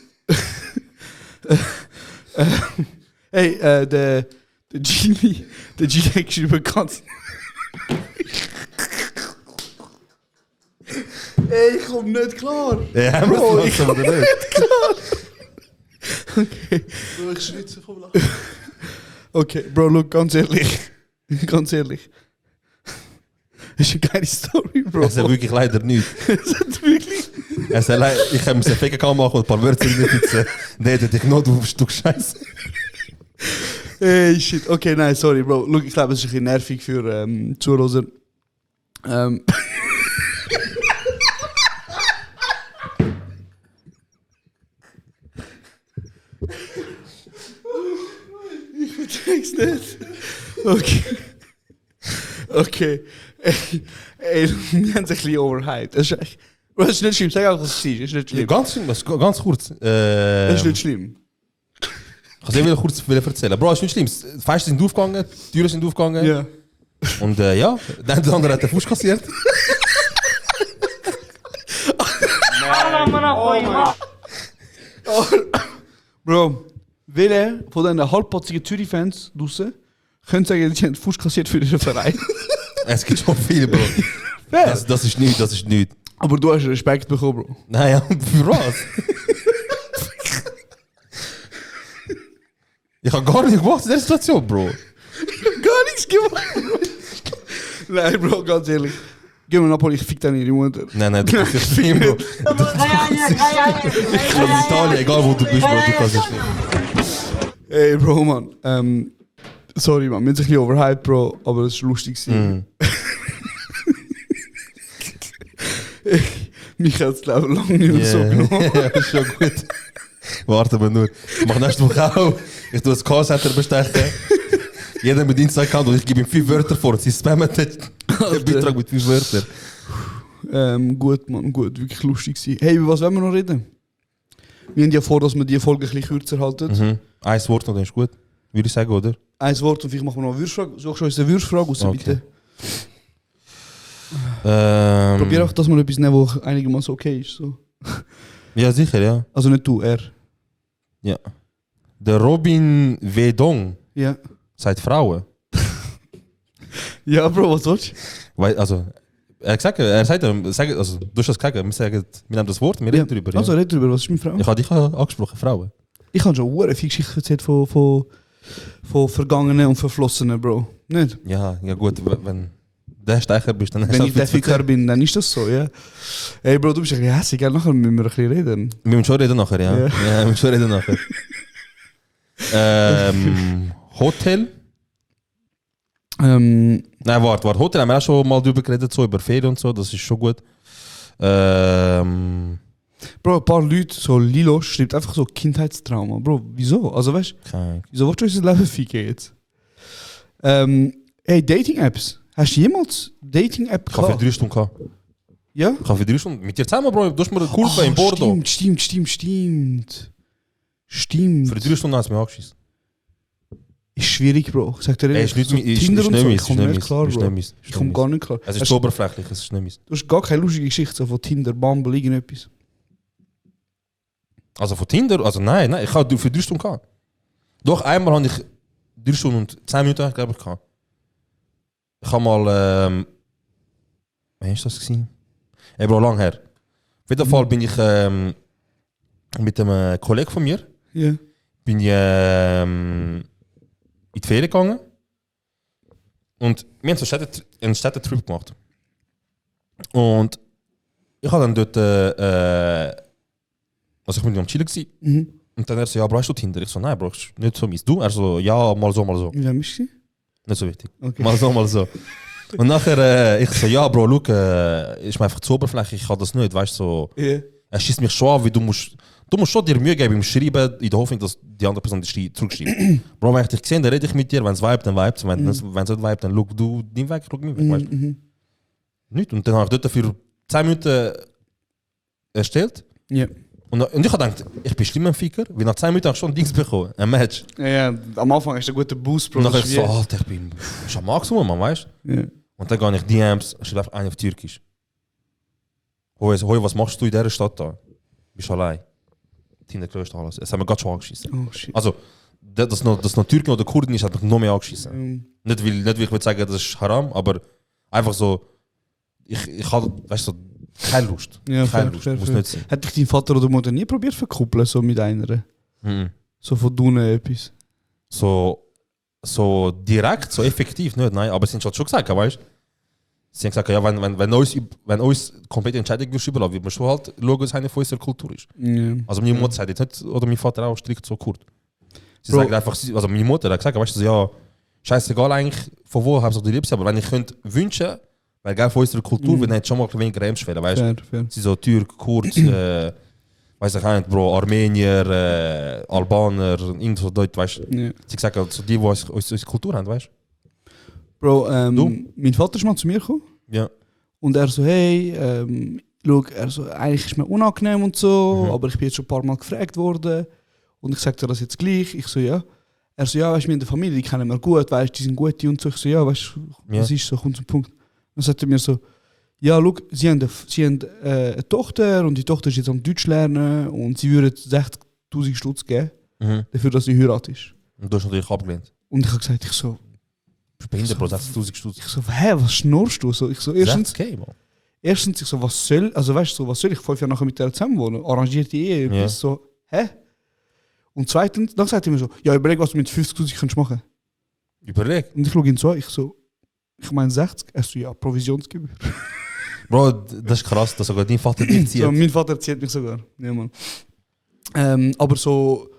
[SPEAKER 1] Hey, der Genie hat geschrieben, ganz. Ey, ich komm nicht klar.
[SPEAKER 2] Ja,
[SPEAKER 1] Bro,
[SPEAKER 2] das
[SPEAKER 1] ich
[SPEAKER 2] macht aber nicht.
[SPEAKER 1] Okay.
[SPEAKER 3] Bro, ich schwitze vom Lachen.
[SPEAKER 1] Okay, Bro, look, ganz ehrlich. Ganz ehrlich. Das ist eine geile Story, Bro.
[SPEAKER 2] Es ist wirklich leider nicht.
[SPEAKER 1] Es hat wirklich.
[SPEAKER 2] Ich habe mir eine FK machen und ein paar Wörter reinfitzen. Nein, das ich noch, du Stück Scheiße.
[SPEAKER 1] Hey, shit. Okay, nein, sorry, Bro. Look, ich glaube, es ist ein bisschen nervig für Zuhörer. Ich verträg's nicht. Okay. Ey, wir haben es ein bisschen overhyped. Das ist nicht schlimm. Sag auch, was es ist. Das ist nicht schlimm.
[SPEAKER 2] Ganz kurz.
[SPEAKER 1] Das ist nicht schlimm.
[SPEAKER 2] Ich kann es dir kurz erzählen. Bro, ist nicht schlimm. Die Fenster sind aufgegangen, die Türen sind aufgegangen.
[SPEAKER 1] Ja.
[SPEAKER 2] Und ja, der andere hat den Fuß kassiert.
[SPEAKER 1] Bro, welche von diesen halbpatzigen Zürich-Fans draussen können sagen, sie haben Fuß kassiert für ihren Verein?
[SPEAKER 2] Es gibt schon viele, Bro.
[SPEAKER 1] Wer?
[SPEAKER 2] Das ist nichts.
[SPEAKER 1] Aber du hast Respekt bekommen, Bro.
[SPEAKER 2] Nein, ja, für was? Ich habe gar nichts gemacht in der Situation, Bro.
[SPEAKER 1] Gar nichts gemacht, Bro. Nein, Bro, ganz ehrlich. Gehen wir Napoli, ich fick dann ihre Mutter.
[SPEAKER 2] Nein, du kannst nicht nehmen, Bro. Ich glaube, Italien, egal wo du bist, Bro, du kannst nicht nehmen.
[SPEAKER 1] Ey, Bro, Mann. Sorry, man, wir sind ein bisschen overhyped, Bro, aber es war lustig. Mich hat es, glaube ich, lange nicht mehr so genommen.
[SPEAKER 2] Ja, ist schon gut. Warte mal nur. Ich mache nächste Woche auch. Ich tue das Callcenter bestechen. Jeder mit Insta-Account und ich gebe ihm 5 Wörter vor. Sie spammen den Beitrag mit 5 Wörtern.
[SPEAKER 1] Gut, Mann, gut. Wirklich lustig gewesen. Hey, über was wollen wir noch reden? Wir haben ja vor, dass wir die Folge ein bisschen kürzer halten.
[SPEAKER 2] Ein Wort noch, dann ist gut. Würde ich sagen, oder?
[SPEAKER 1] Ein Wort und vielleicht machen wir noch eine Würzfrage. Suchst du uns eine Würzfrage raus, bitte? Probier auch, dass wir etwas nehmen, was einigermaßen okay ist. So.
[SPEAKER 2] Ja, sicher, ja.
[SPEAKER 1] Also nicht du, er.
[SPEAKER 2] Ja. Der Robin Vedong
[SPEAKER 1] Ja.
[SPEAKER 2] sagt Frauen.
[SPEAKER 1] Ja, Bro, was sollst du?
[SPEAKER 2] Weil, also, er sagt, also, du hast das gesagt, wir nehmen das Wort, wir reden drüber.
[SPEAKER 1] Also, red drüber, was ist mit Frauen?
[SPEAKER 2] Ich habe dich angesprochen, Frauen.
[SPEAKER 1] Ich habe schon viele Geschichten erzählt von Vergangenen und Verflossenen, Bro. Nicht?
[SPEAKER 2] Ja, gut, wenn der Steicher bist, dann hast
[SPEAKER 1] Wenn
[SPEAKER 2] du
[SPEAKER 1] ich der Ficker bin, dann ist das so, ja. Ey, Bro, du bist ein bisschen hässlich, gell? Nachher müssen wir ein bisschen reden.
[SPEAKER 2] Wir müssen schon reden nachher, ja.
[SPEAKER 1] Ja.
[SPEAKER 2] Ja, wir müssen schon reden nachher. Hotel? Nein, warte. Hotel haben wir auch schon mal drüber geredet, so über Ferien und so, das ist schon gut.
[SPEAKER 1] Bro, ein paar Leute, so Lilo, schreibt einfach so Kindheitstrauma. Bro, wieso? Also weißt du, wieso willst du unser Leben ficken jetzt? Hey, Dating-Apps. Hast du jemals Dating-App
[SPEAKER 2] Ich habe für 3 Stunden gehabt.
[SPEAKER 1] Ja?
[SPEAKER 2] Ich habe für 3 Stunden mit dir zusammen, Bro. Du hast mir eine Kurve in Bordeaux.
[SPEAKER 1] Stimmt.
[SPEAKER 2] Für 3 Stunden hast du mich angeschissen.
[SPEAKER 1] Ist schwierig, Bro. Ich sag dir
[SPEAKER 2] Ey, ist nicht
[SPEAKER 1] Tinder und so, ich komme nicht
[SPEAKER 2] meins,
[SPEAKER 1] klar,
[SPEAKER 2] ist
[SPEAKER 1] Bro.
[SPEAKER 2] nicht meins,
[SPEAKER 1] Ich komme gar nicht klar.
[SPEAKER 2] Es ist zu oberflächlich, es ist nicht meins.
[SPEAKER 1] Du hast gar keine lustige Geschichte so von Tinder, Bumble, irgendetwas.
[SPEAKER 2] Also von Tinder? Also nein, ich habe für 3 Stunden gehabt. Doch, einmal habe ich 3 Stunden und 10 Minuten, glaube ich, gehabt. Ich habe mal, wann war das gewesen? Ey, Bro, lang her. Auf jeden Fall bin ich mit einem Kollegen von mir,
[SPEAKER 1] Ja.
[SPEAKER 2] bin ich in die Ferien gegangen. Und wir haben so einen Städtetrip gemacht. Und ich habe dann dort, also ich bin am Chillen gewesen. Und dann er so, ja, Bro, hast du Tinder? Ich so, nein, Bro, ist nicht so mies. Du? Er so, ja, mal so, mal so.
[SPEAKER 1] Wie lange bist du?
[SPEAKER 2] Nicht so wichtig.
[SPEAKER 1] Okay.
[SPEAKER 2] Mal so. Und nachher, ich so, ja, Bro, schau, ist mir einfach zu oberflächlich, ich kann das nicht, weißt du, so.
[SPEAKER 1] Yeah.
[SPEAKER 2] Er schießt mich schon an, wie du musst schon dir Mühe geben im Schreiben, in der Hoffnung, dass die andere Person dich zurückschreibt. Bro, wenn ich dich sehe, dann rede ich mit dir, wenn es vibet, dann vibet. Wenn es nicht vibet, dann schau du deinen Weg, ich schau meinen Weg, weißt du. Nicht. Und dann habe ich dort für 10 Minuten erstellt.
[SPEAKER 1] Ja.
[SPEAKER 2] Und ich habe gedacht, ich bin schlimm ein Ficker, weil nach 10 Minuten habe ich schon ein Dings bekommen, ein Match.
[SPEAKER 1] Ja, am Anfang ist ein guter Boost, Bro.
[SPEAKER 2] Und dann ich so, Alter, ich bin Schamak so, man, weißt
[SPEAKER 1] du? Ja.
[SPEAKER 2] Und dann gehe ich DMs, schreibe einfach einen auf Türkisch. Hoi, was machst du in dieser Stadt da? Bist du allein? Tinder gelöscht alles. Es hat mir gerade schon angeschissen.
[SPEAKER 1] Oh shit.
[SPEAKER 2] Also, dass noch Türken oder Kurden ist, hat mich noch mehr angeschissen. Nicht weil ich will sagen, das ist haram, aber einfach so, ich habe, weißt du, so, keine Lust.
[SPEAKER 1] Ja,
[SPEAKER 2] keine Lust, muss nicht sein.
[SPEAKER 1] Hat dich dein Vater oder Mutter nie probiert verkuppeln, so mit einer? So von unten etwas?
[SPEAKER 2] So direkt, so effektiv nicht, nein, aber sie haben schon gesagt, weißt du? Sie haben gesagt, ja, wenn uns komplett Entscheidung überlassen, wird man schon halt schauen, was eine von unserer Kultur ist.
[SPEAKER 1] Ja.
[SPEAKER 2] Also meine Mutter sagt jetzt nicht, oder mein Vater auch strikt so kurz. Sie sagt einfach, also meine Mutter hat gesagt, weißt du, ja, scheißegal eigentlich, von wo haben sie die Liebste, aber wenn ich könnte wünschen, weil geil von unserer Kultur, wir hätten schon mal weniger Hemmschwellen, weißt du?
[SPEAKER 1] Fair.
[SPEAKER 2] Sie so Türk, Kurd, weiß ich nicht, Bro, Armenier, Albaner, irgendwo dort, weißt du?
[SPEAKER 1] Ja.
[SPEAKER 2] Sie gesagt, also die unsere Kultur haben, weißt du?
[SPEAKER 1] Bro, mein Vater ist mal zu mir gekommen.
[SPEAKER 2] Ja.
[SPEAKER 1] Und er so, hey, schau, er so, eigentlich ist mir unangenehm und so, aber ich bin jetzt schon ein paar Mal gefragt worden. Und ich sag dir das jetzt gleich. Ich so, ja. Er so, ja, weißt du, wir in der Familie, die kennen wir gut, weißt du, die sind gute und so. Ich so, ja, weißt du, was ist so, kommt zum Punkt. Dann sagt er mir so, ja, schau, sie haben eine Tochter und die Tochter ist jetzt am Deutsch lernen und sie würden 60'000 Stutz geben, dafür, dass sie heiratest.
[SPEAKER 2] Und du hast natürlich abgelehnt.
[SPEAKER 1] Und ich habe gesagt, ich so,
[SPEAKER 2] behindert, Bro, 60'000 Stutz.
[SPEAKER 1] Ich so, hä, was schnurrst du? So, ich so, erstens,
[SPEAKER 2] 60K, Mann.
[SPEAKER 1] ich so, was soll, also weißt du, so, was soll ich 5 Jahre nachher mit der zusammen wohnen? Arrangierte Ehe,
[SPEAKER 2] Ja.
[SPEAKER 1] so, hä? Und zweitens, dann sagt er mir so, ja, überleg, was du mit 50'000 kannst machen.
[SPEAKER 2] Überleg.
[SPEAKER 1] Und ich schaue ihn so, ich meine 60, er so, ja, Provisionsgebühr.
[SPEAKER 2] Bro, das ist krass, dass sogar dein Vater dich zieht.
[SPEAKER 1] So, mein Vater zieht mich sogar. Ja, Mann. Aber so,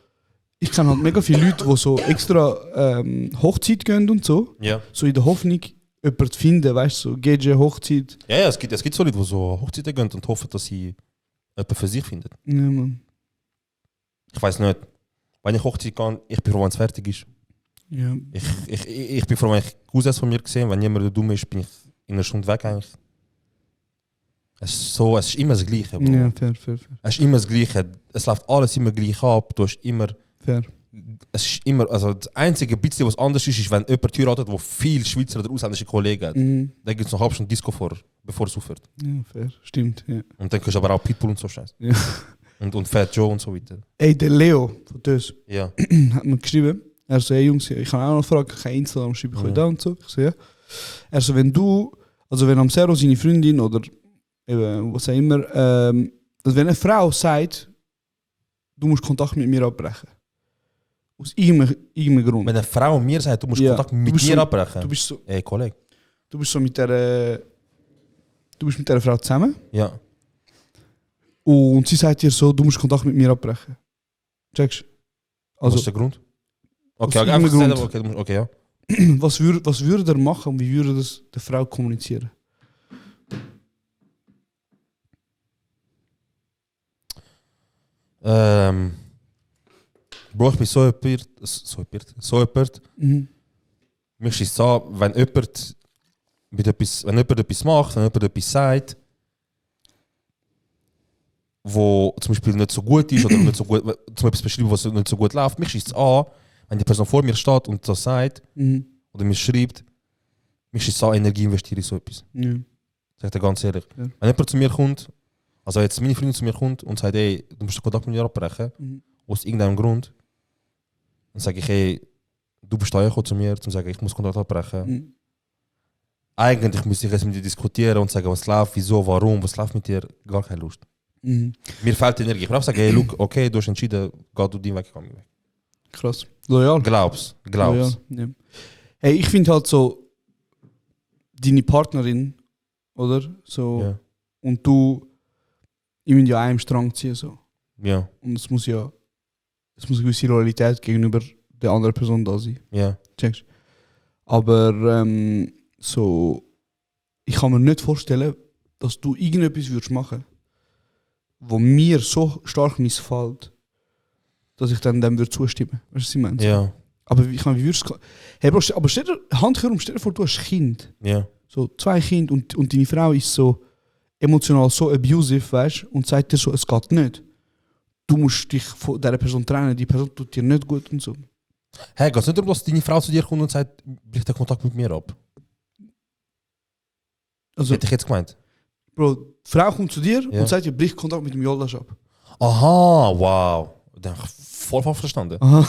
[SPEAKER 1] ich kenne halt mega viele Leute, die so extra Hochzeit gehen und so.
[SPEAKER 2] Ja.
[SPEAKER 1] So in der Hoffnung, jemanden zu finden, weißt du, so GG Hochzeit.
[SPEAKER 2] Ja, es gibt so Leute, die so Hochzeiten gehen und hoffen, dass sie jemanden für sich finden.
[SPEAKER 1] Ja, Mann.
[SPEAKER 2] Ich weiß nicht, wenn ich Hochzeit gehe, ich bin froh, wenn es fertig ist.
[SPEAKER 1] Ja.
[SPEAKER 2] Ich bin froh, wenn ich Cousins von mir gesehen, wenn jemand dumm ist, bin ich in einer Stunde weg eigentlich. Es ist immer das Gleiche, Bro.
[SPEAKER 1] Ja, fair.
[SPEAKER 2] Es ist immer das Gleiche. Es läuft alles immer gleich ab. Du hast immer.
[SPEAKER 1] Fair.
[SPEAKER 2] Es ist immer. Also das einzige bisschen, was anders ist, ist, wenn jemand heiratet, der viel Schweizer oder ausländische Kollegen hat.
[SPEAKER 1] Mhm.
[SPEAKER 2] Dann gibt es noch halb schon Disco vor, bevor es aufhört.
[SPEAKER 1] Ja, fair. Stimmt, ja.
[SPEAKER 2] Und dann kannst du aber auch Pitbull und so Scheiß.
[SPEAKER 1] Ja.
[SPEAKER 2] Und Fat Joe und so weiter.
[SPEAKER 1] Ey, der Leo von Dös
[SPEAKER 2] Ja.
[SPEAKER 1] hat mir geschrieben, er so, hey Jungs, ich kann auch noch fragen, kein Instagram, schreibe ich euch da und so. Ich so, ja. Er so, wenn am Zero seine Freundin oder eben, was auch immer, dass wenn eine Frau sagt, du musst Kontakt mit mir abbrechen. Aus irgendeinem Grund.
[SPEAKER 2] Wenn eine Frau mir sagt, du musst Kontakt mit mir abbrechen.
[SPEAKER 1] Du bist so,
[SPEAKER 2] Ey, Kollege.
[SPEAKER 1] du bist mit der Frau zusammen
[SPEAKER 2] Ja.
[SPEAKER 1] und sie sagt dir so, du musst Kontakt mit mir abbrechen. Checkst?
[SPEAKER 2] Was
[SPEAKER 1] Also,
[SPEAKER 2] ist der Grund?
[SPEAKER 1] aus
[SPEAKER 2] Okay,
[SPEAKER 1] irgendeinem
[SPEAKER 2] einfach
[SPEAKER 1] Grund.
[SPEAKER 2] sagen, okay, ja.
[SPEAKER 1] was würde er machen und wie würde das der Frau kommunizieren?
[SPEAKER 2] Bro, ich bin so jemand.
[SPEAKER 1] Mhm.
[SPEAKER 2] Mich ist so, wenn jemand etwas macht, wenn jemand etwas sagt, wo zum Beispiel nicht so gut ist oder nicht so gut, zum etwas beschreiben, was nicht so gut läuft, mich ist es an, wenn die Person vor mir steht und das sagt oder mir schreibt, mich ist es an, Energie investiere in so etwas.
[SPEAKER 1] Ja.
[SPEAKER 2] Sag ich dir ganz ehrlich.
[SPEAKER 1] Ja.
[SPEAKER 2] Wenn jemand zu mir kommt, also jetzt meine Freundin zu mir kommt und sagt, ey, du musst den Kontakt mit mir abbrechen, aus irgendeinem Grund, dann sage ich, hey, du bist da zu mir, um zu sagen, ich muss Kontakt abbrechen. Eigentlich müsste ich jetzt mit dir diskutieren und sagen, was läuft, wieso, warum, was läuft mit dir, gar keine Lust. Mir fehlt die Energie. Ich will auch sagen, hey, look, okay, du hast entschieden, geh du deinen Weg, ich geh meinen Weg.
[SPEAKER 1] Krass. Loyal.
[SPEAKER 2] Glaub's.
[SPEAKER 1] Loyal. Ja. Hey, ich finde halt so, deine Partnerin, oder? So,
[SPEAKER 2] Ja.
[SPEAKER 1] und du, ich will ja einem Strang ziehen. So.
[SPEAKER 2] Ja,
[SPEAKER 1] Und es muss eine gewisse Loyalität gegenüber der anderen Person da sein.
[SPEAKER 2] ja.
[SPEAKER 1] Checkst? Aber so, ich kann mir nicht vorstellen, dass du irgendetwas würdest machen, wo mir so stark missfällt, dass ich dann dem würde zustimmen. Weißt du, was ich meine?
[SPEAKER 2] Ja,
[SPEAKER 1] Aber wie würdest du... Hey Bro, aber stell dir vor, du hast ein Kind.
[SPEAKER 2] ja.
[SPEAKER 1] So 2 Kinder und deine Frau ist so emotional so abusive, weißt du, und sagt dir so, es geht nicht. Du musst dich von dieser Person trennen, die Person tut dir nicht gut und so.
[SPEAKER 2] Hey, geht es nicht darum, dass deine Frau zu dir kommt und sagt, brich den Kontakt mit mir ab?
[SPEAKER 1] Also,
[SPEAKER 2] Hätte ich jetzt gemeint.
[SPEAKER 1] Bro, die Frau kommt zu dir
[SPEAKER 2] Ja.
[SPEAKER 1] und sagt dir, brich Kontakt mit dem Yoldasch ab.
[SPEAKER 2] Aha, wow. Den habe ich voll falsch verstanden.
[SPEAKER 1] Aha.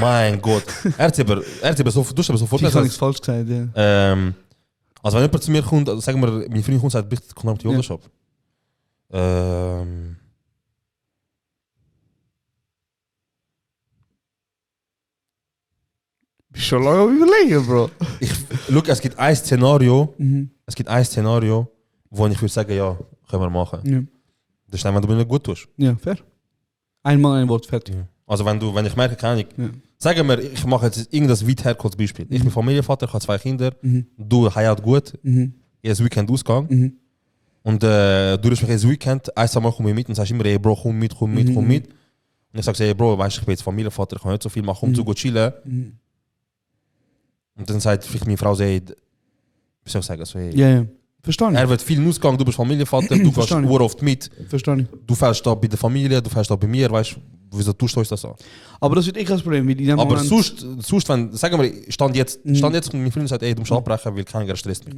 [SPEAKER 2] Mein Gott. Er hat aber so, du hast aber so
[SPEAKER 1] Ich habe
[SPEAKER 2] vorgelesen.
[SPEAKER 1] nichts falsch gesagt, ja.
[SPEAKER 2] Also wenn jemand zu mir kommt, also sagen wir, meine Freundin kommt und sagt, brich den Kontakt mit dem Yoldasch ab.
[SPEAKER 1] Bist schon lange am Überlegen, Bro.
[SPEAKER 2] Look, es gibt ein Szenario,
[SPEAKER 1] Mhm.
[SPEAKER 2] wo ich würde sagen, ja, können wir machen.
[SPEAKER 1] Ja.
[SPEAKER 2] Das ist dann, wenn du mir nicht gut tust.
[SPEAKER 1] Ja, fair. Einmal ein Wort, fertig.
[SPEAKER 2] Also wenn ich merke, keine Ahnung,
[SPEAKER 1] Ja.
[SPEAKER 2] sagen wir, ich mache jetzt irgendein weit hergeholtes Beispiel. Ich bin Familienvater, ich habe 2 Kinder,
[SPEAKER 1] Mhm.
[SPEAKER 2] du heirat gut,
[SPEAKER 1] Mhm.
[SPEAKER 2] jedes Weekend Ausgang.
[SPEAKER 1] Mhm.
[SPEAKER 2] Und du hast mich jedes Weekend, ein, zwei Mal komm ich mit und sagst immer, hey Bro, komm mit. Und ich sage, hey Bro, weißt du, ich bin jetzt Familienvater, ich kann nicht so viel machen, zu gut chillen.
[SPEAKER 1] Mhm.
[SPEAKER 2] Und dann sagt vielleicht meine Frau, so, hey, wie soll ich sagen, so, hey,
[SPEAKER 1] Ja, ja. Verstehe ich.
[SPEAKER 2] er wird viel Ausgang, du bist Familienvater, du gehst
[SPEAKER 1] Verstehe ich.
[SPEAKER 2] oft mit,
[SPEAKER 1] Verstehe ich.
[SPEAKER 2] du fährst da bei der Familie, du fährst da bei mir, weißt du, wieso tust du uns das an?
[SPEAKER 1] Aber das wird eh kein Problem, weil in dem
[SPEAKER 2] Aber
[SPEAKER 1] Moment...
[SPEAKER 2] sonst, wenn, sagen wir, stand jetzt und mein Freund sagt, ey, du musst abbrechen, weil keiner stresst mich.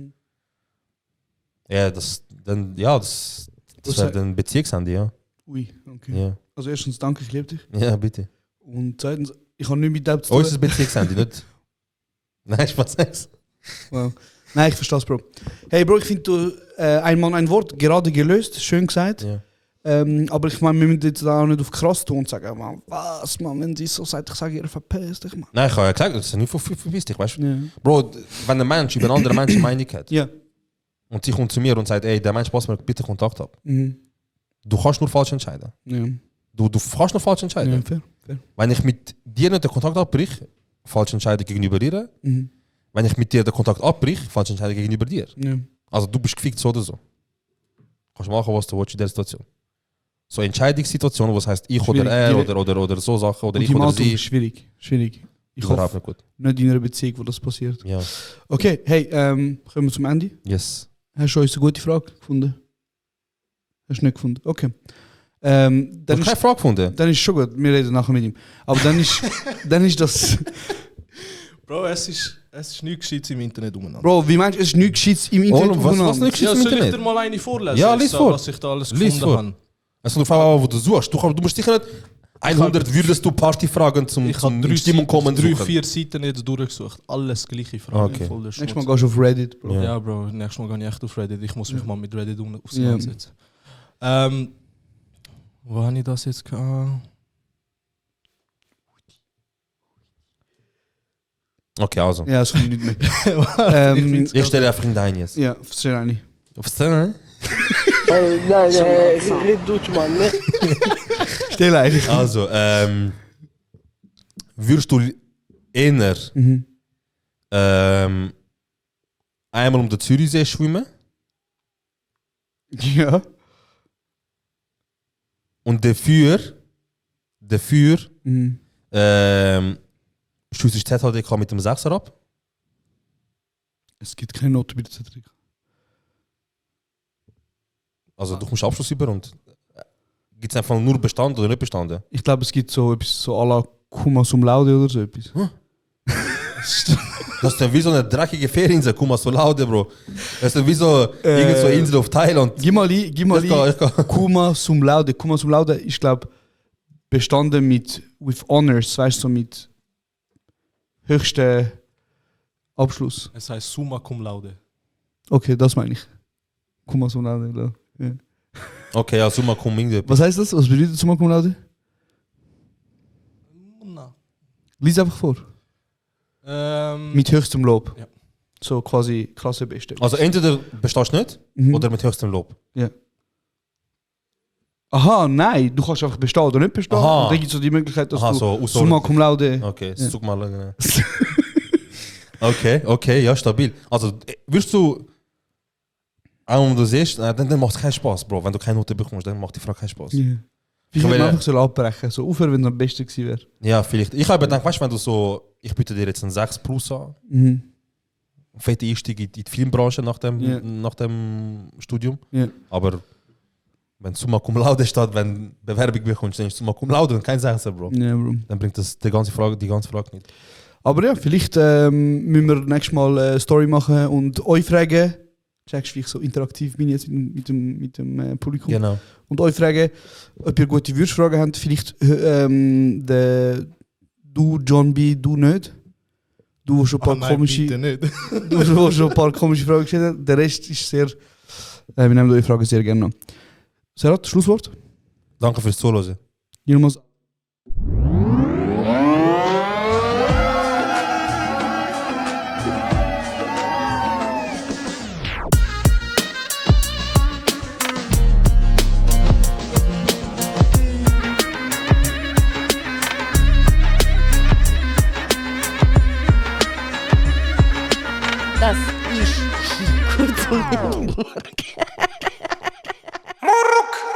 [SPEAKER 2] Ja, das wäre dann Beziehungshandy, ja.
[SPEAKER 1] Ui, okay.
[SPEAKER 2] Ja,
[SPEAKER 1] Also erstens, danke, ich liebe dich.
[SPEAKER 2] ja bitte.
[SPEAKER 1] Und zweitens, ich habe nichts mit dem zu tun.
[SPEAKER 2] Unser Beziehungshandy, nicht? Nein, Spaß.
[SPEAKER 1] Wow. Nein, ich verstehe es, Bro. Hey, Bro, ich finde, du ein Mann, ein Wort, gerade gelöst, schön gesagt.
[SPEAKER 2] Ja.
[SPEAKER 1] Aber ich meine, wir müssen jetzt auch nicht auf krass tun und sagen, man, was, man, wenn sie so sagt, ich sage ihr, verpisst dich, man.
[SPEAKER 2] Nein, ich habe ja gesagt, das ist nicht verpisst dich, weißt du?
[SPEAKER 1] Ja.
[SPEAKER 2] Bro, wenn ein Mensch über einen anderen Menschen Meinung hat,
[SPEAKER 1] Ja.
[SPEAKER 2] und sie kommt zu mir und sagt, ey, der Mensch passt mir, bitte Kontakt ab. Du kannst nur falsch entscheiden.
[SPEAKER 1] Ja.
[SPEAKER 2] Du kannst nur falsch entscheiden.
[SPEAKER 1] Ja, fair.
[SPEAKER 2] Wenn ich mit dir nicht den Kontakt abbrich, falsche Entscheidung gegenüber ihr. Wenn ich mit dir den Kontakt abbrich, falsche Entscheidung gegenüber dir.
[SPEAKER 1] Ja.
[SPEAKER 2] Also du bist gefickt so oder so. Kannst machen, was du willst in der Situation. So Entscheidungssituationen, was heißt ich
[SPEAKER 1] Schwierig.
[SPEAKER 2] oder er oder so Sachen oder
[SPEAKER 1] Und
[SPEAKER 2] ich
[SPEAKER 1] im
[SPEAKER 2] oder
[SPEAKER 1] Alter
[SPEAKER 2] sie.
[SPEAKER 1] ist schwierig. Ich
[SPEAKER 2] Überhaupt
[SPEAKER 1] hoffe,
[SPEAKER 2] nicht gut.
[SPEAKER 1] nicht in einer Beziehung, wo das passiert.
[SPEAKER 2] Ja.
[SPEAKER 1] Okay, hey, kommen wir zum Ende.
[SPEAKER 2] Yes.
[SPEAKER 1] Hast du uns eine gute Frage gefunden? Hast du nicht gefunden? Okay.
[SPEAKER 2] Du hast keine Frage gefunden?
[SPEAKER 1] Dann ist schon gut, wir reden nachher mit ihm. Aber dann ist das...
[SPEAKER 9] Bro, es ist nichts Gescheites im Internet umeinander.
[SPEAKER 1] Bro, wie meinst du, es ist nichts Gescheites im Internet?
[SPEAKER 2] Was nichts
[SPEAKER 9] Ja,
[SPEAKER 2] im
[SPEAKER 9] soll ich
[SPEAKER 2] Internet?
[SPEAKER 9] dir mal eine vorlesen?
[SPEAKER 2] Ja, lies vor.
[SPEAKER 9] Was ich da alles
[SPEAKER 2] Lies
[SPEAKER 9] gefunden
[SPEAKER 2] vor.
[SPEAKER 9] habe.
[SPEAKER 2] Es kommt auf einmal, wo du suchst. Du musst sicher nicht 100 würdest du Partyfragen zum
[SPEAKER 9] Ich habe
[SPEAKER 2] in Stimmung kommen
[SPEAKER 9] 3-4 Seiten nicht durchgesucht. Alles gleiche Fragen.
[SPEAKER 2] Okay.
[SPEAKER 9] Voll der
[SPEAKER 1] Nächstes
[SPEAKER 9] Schmutz.
[SPEAKER 1] Mal gehst du auf Reddit, Bro.
[SPEAKER 9] Ja, Bro, nächstes Mal gehe ich echt auf Reddit. Ich muss mich mal mit Reddit auseinandersetzen. Wo habe ich das jetzt gehabt?
[SPEAKER 2] Okay, also.
[SPEAKER 1] Ja, das kommt nicht mehr.
[SPEAKER 2] Ich stelle einfach in dein jetzt.
[SPEAKER 1] Ja, verstehe ich nicht.
[SPEAKER 2] Verstehen?
[SPEAKER 3] Nein, nicht Deutsch, Mann. Ne?
[SPEAKER 1] Stell eigentlich.
[SPEAKER 2] Also, würdest du eher einmal um den Zürichsee schwimmen
[SPEAKER 1] Ja.
[SPEAKER 2] und dafür schießt ZHDK mit dem 6er ab?
[SPEAKER 1] Es gibt keine Noten bei der Zettel.
[SPEAKER 2] Also du kommst Abschluss über und gibt es einfach nur bestanden oder nicht bestanden?
[SPEAKER 1] Ich glaube, es gibt so etwas so à la Kumma sum laude oder so etwas.
[SPEAKER 2] Das ist dann wie so eine dreckige Ferieninsel, guck mal so laude, Bro. Das ist dann wie so irgend so eine Insel auf Thailand.
[SPEAKER 1] Gib mal ein. Kumma sum laude. Kumma sum laude ist, glaube ich, bestanden mit with honors, weißt du, so mit höchsten Abschluss.
[SPEAKER 9] Es heißt Summa Cum Laude.
[SPEAKER 1] Okay, das meine ich. Kumma sum laude. Ja.
[SPEAKER 2] Okay, ja, summa cum irgendwie.
[SPEAKER 1] Was heißt das? Was bedeutet Summa cum laude?
[SPEAKER 9] Na.
[SPEAKER 1] Lies einfach vor. Mit höchstem Lob.
[SPEAKER 9] Ja.
[SPEAKER 1] So quasi Klasse Beste.
[SPEAKER 2] Also entweder bestehst du nicht oder mit höchstem Lob.
[SPEAKER 1] Ja. Aha, nein, du kannst einfach bestehen oder nicht bestehen.
[SPEAKER 2] Aha.
[SPEAKER 1] Und dann gibt es so die Möglichkeit, dass
[SPEAKER 2] Aha,
[SPEAKER 1] du
[SPEAKER 2] so
[SPEAKER 1] Summa cum laude.
[SPEAKER 2] Okay, such mal. Genau. Okay, ja, stabil. Also wirst du, auch wenn du siehst, dann macht es keinen Spaß, Bro. Wenn du keine Note bekommst, dann macht die Frage keinen Spaß.
[SPEAKER 1] Yeah. Ich würde einfach so abbrechen, so aufhören, wenn es am besten gewesen wäre.
[SPEAKER 2] Ja, vielleicht. Ich habe gedacht, weißt du, wenn du so, ich biete dir jetzt einen 6 Plus an, fette Einstieg in die Filmbranche nach dem Studium.
[SPEAKER 1] Yeah.
[SPEAKER 2] Aber wenn Summa Cum Laude steht, wenn Bewerbung bekommst, dann ist Summa Cum Laude und kein 6er, Bro.
[SPEAKER 1] Ja, Bro.
[SPEAKER 2] Dann bringt das die ganze Frage nicht.
[SPEAKER 1] Aber ja, vielleicht müssen wir nächstes Mal eine Story machen und euch fragen. Checkst, wie ich so interaktiv bin jetzt mit dem Publikum.
[SPEAKER 2] Genau.
[SPEAKER 1] Und euch fragen, ob ihr gute Würstfragen habt. Vielleicht du, John B., du nicht. Du hast schon ein paar komische. Du hast schon ein paar komische Fragen gestellt. Der Rest ist sehr. Wir nehmen eure Fragen sehr gerne an. Serhat, Schlusswort.
[SPEAKER 2] Danke fürs Zuhören.
[SPEAKER 1] Yilmaz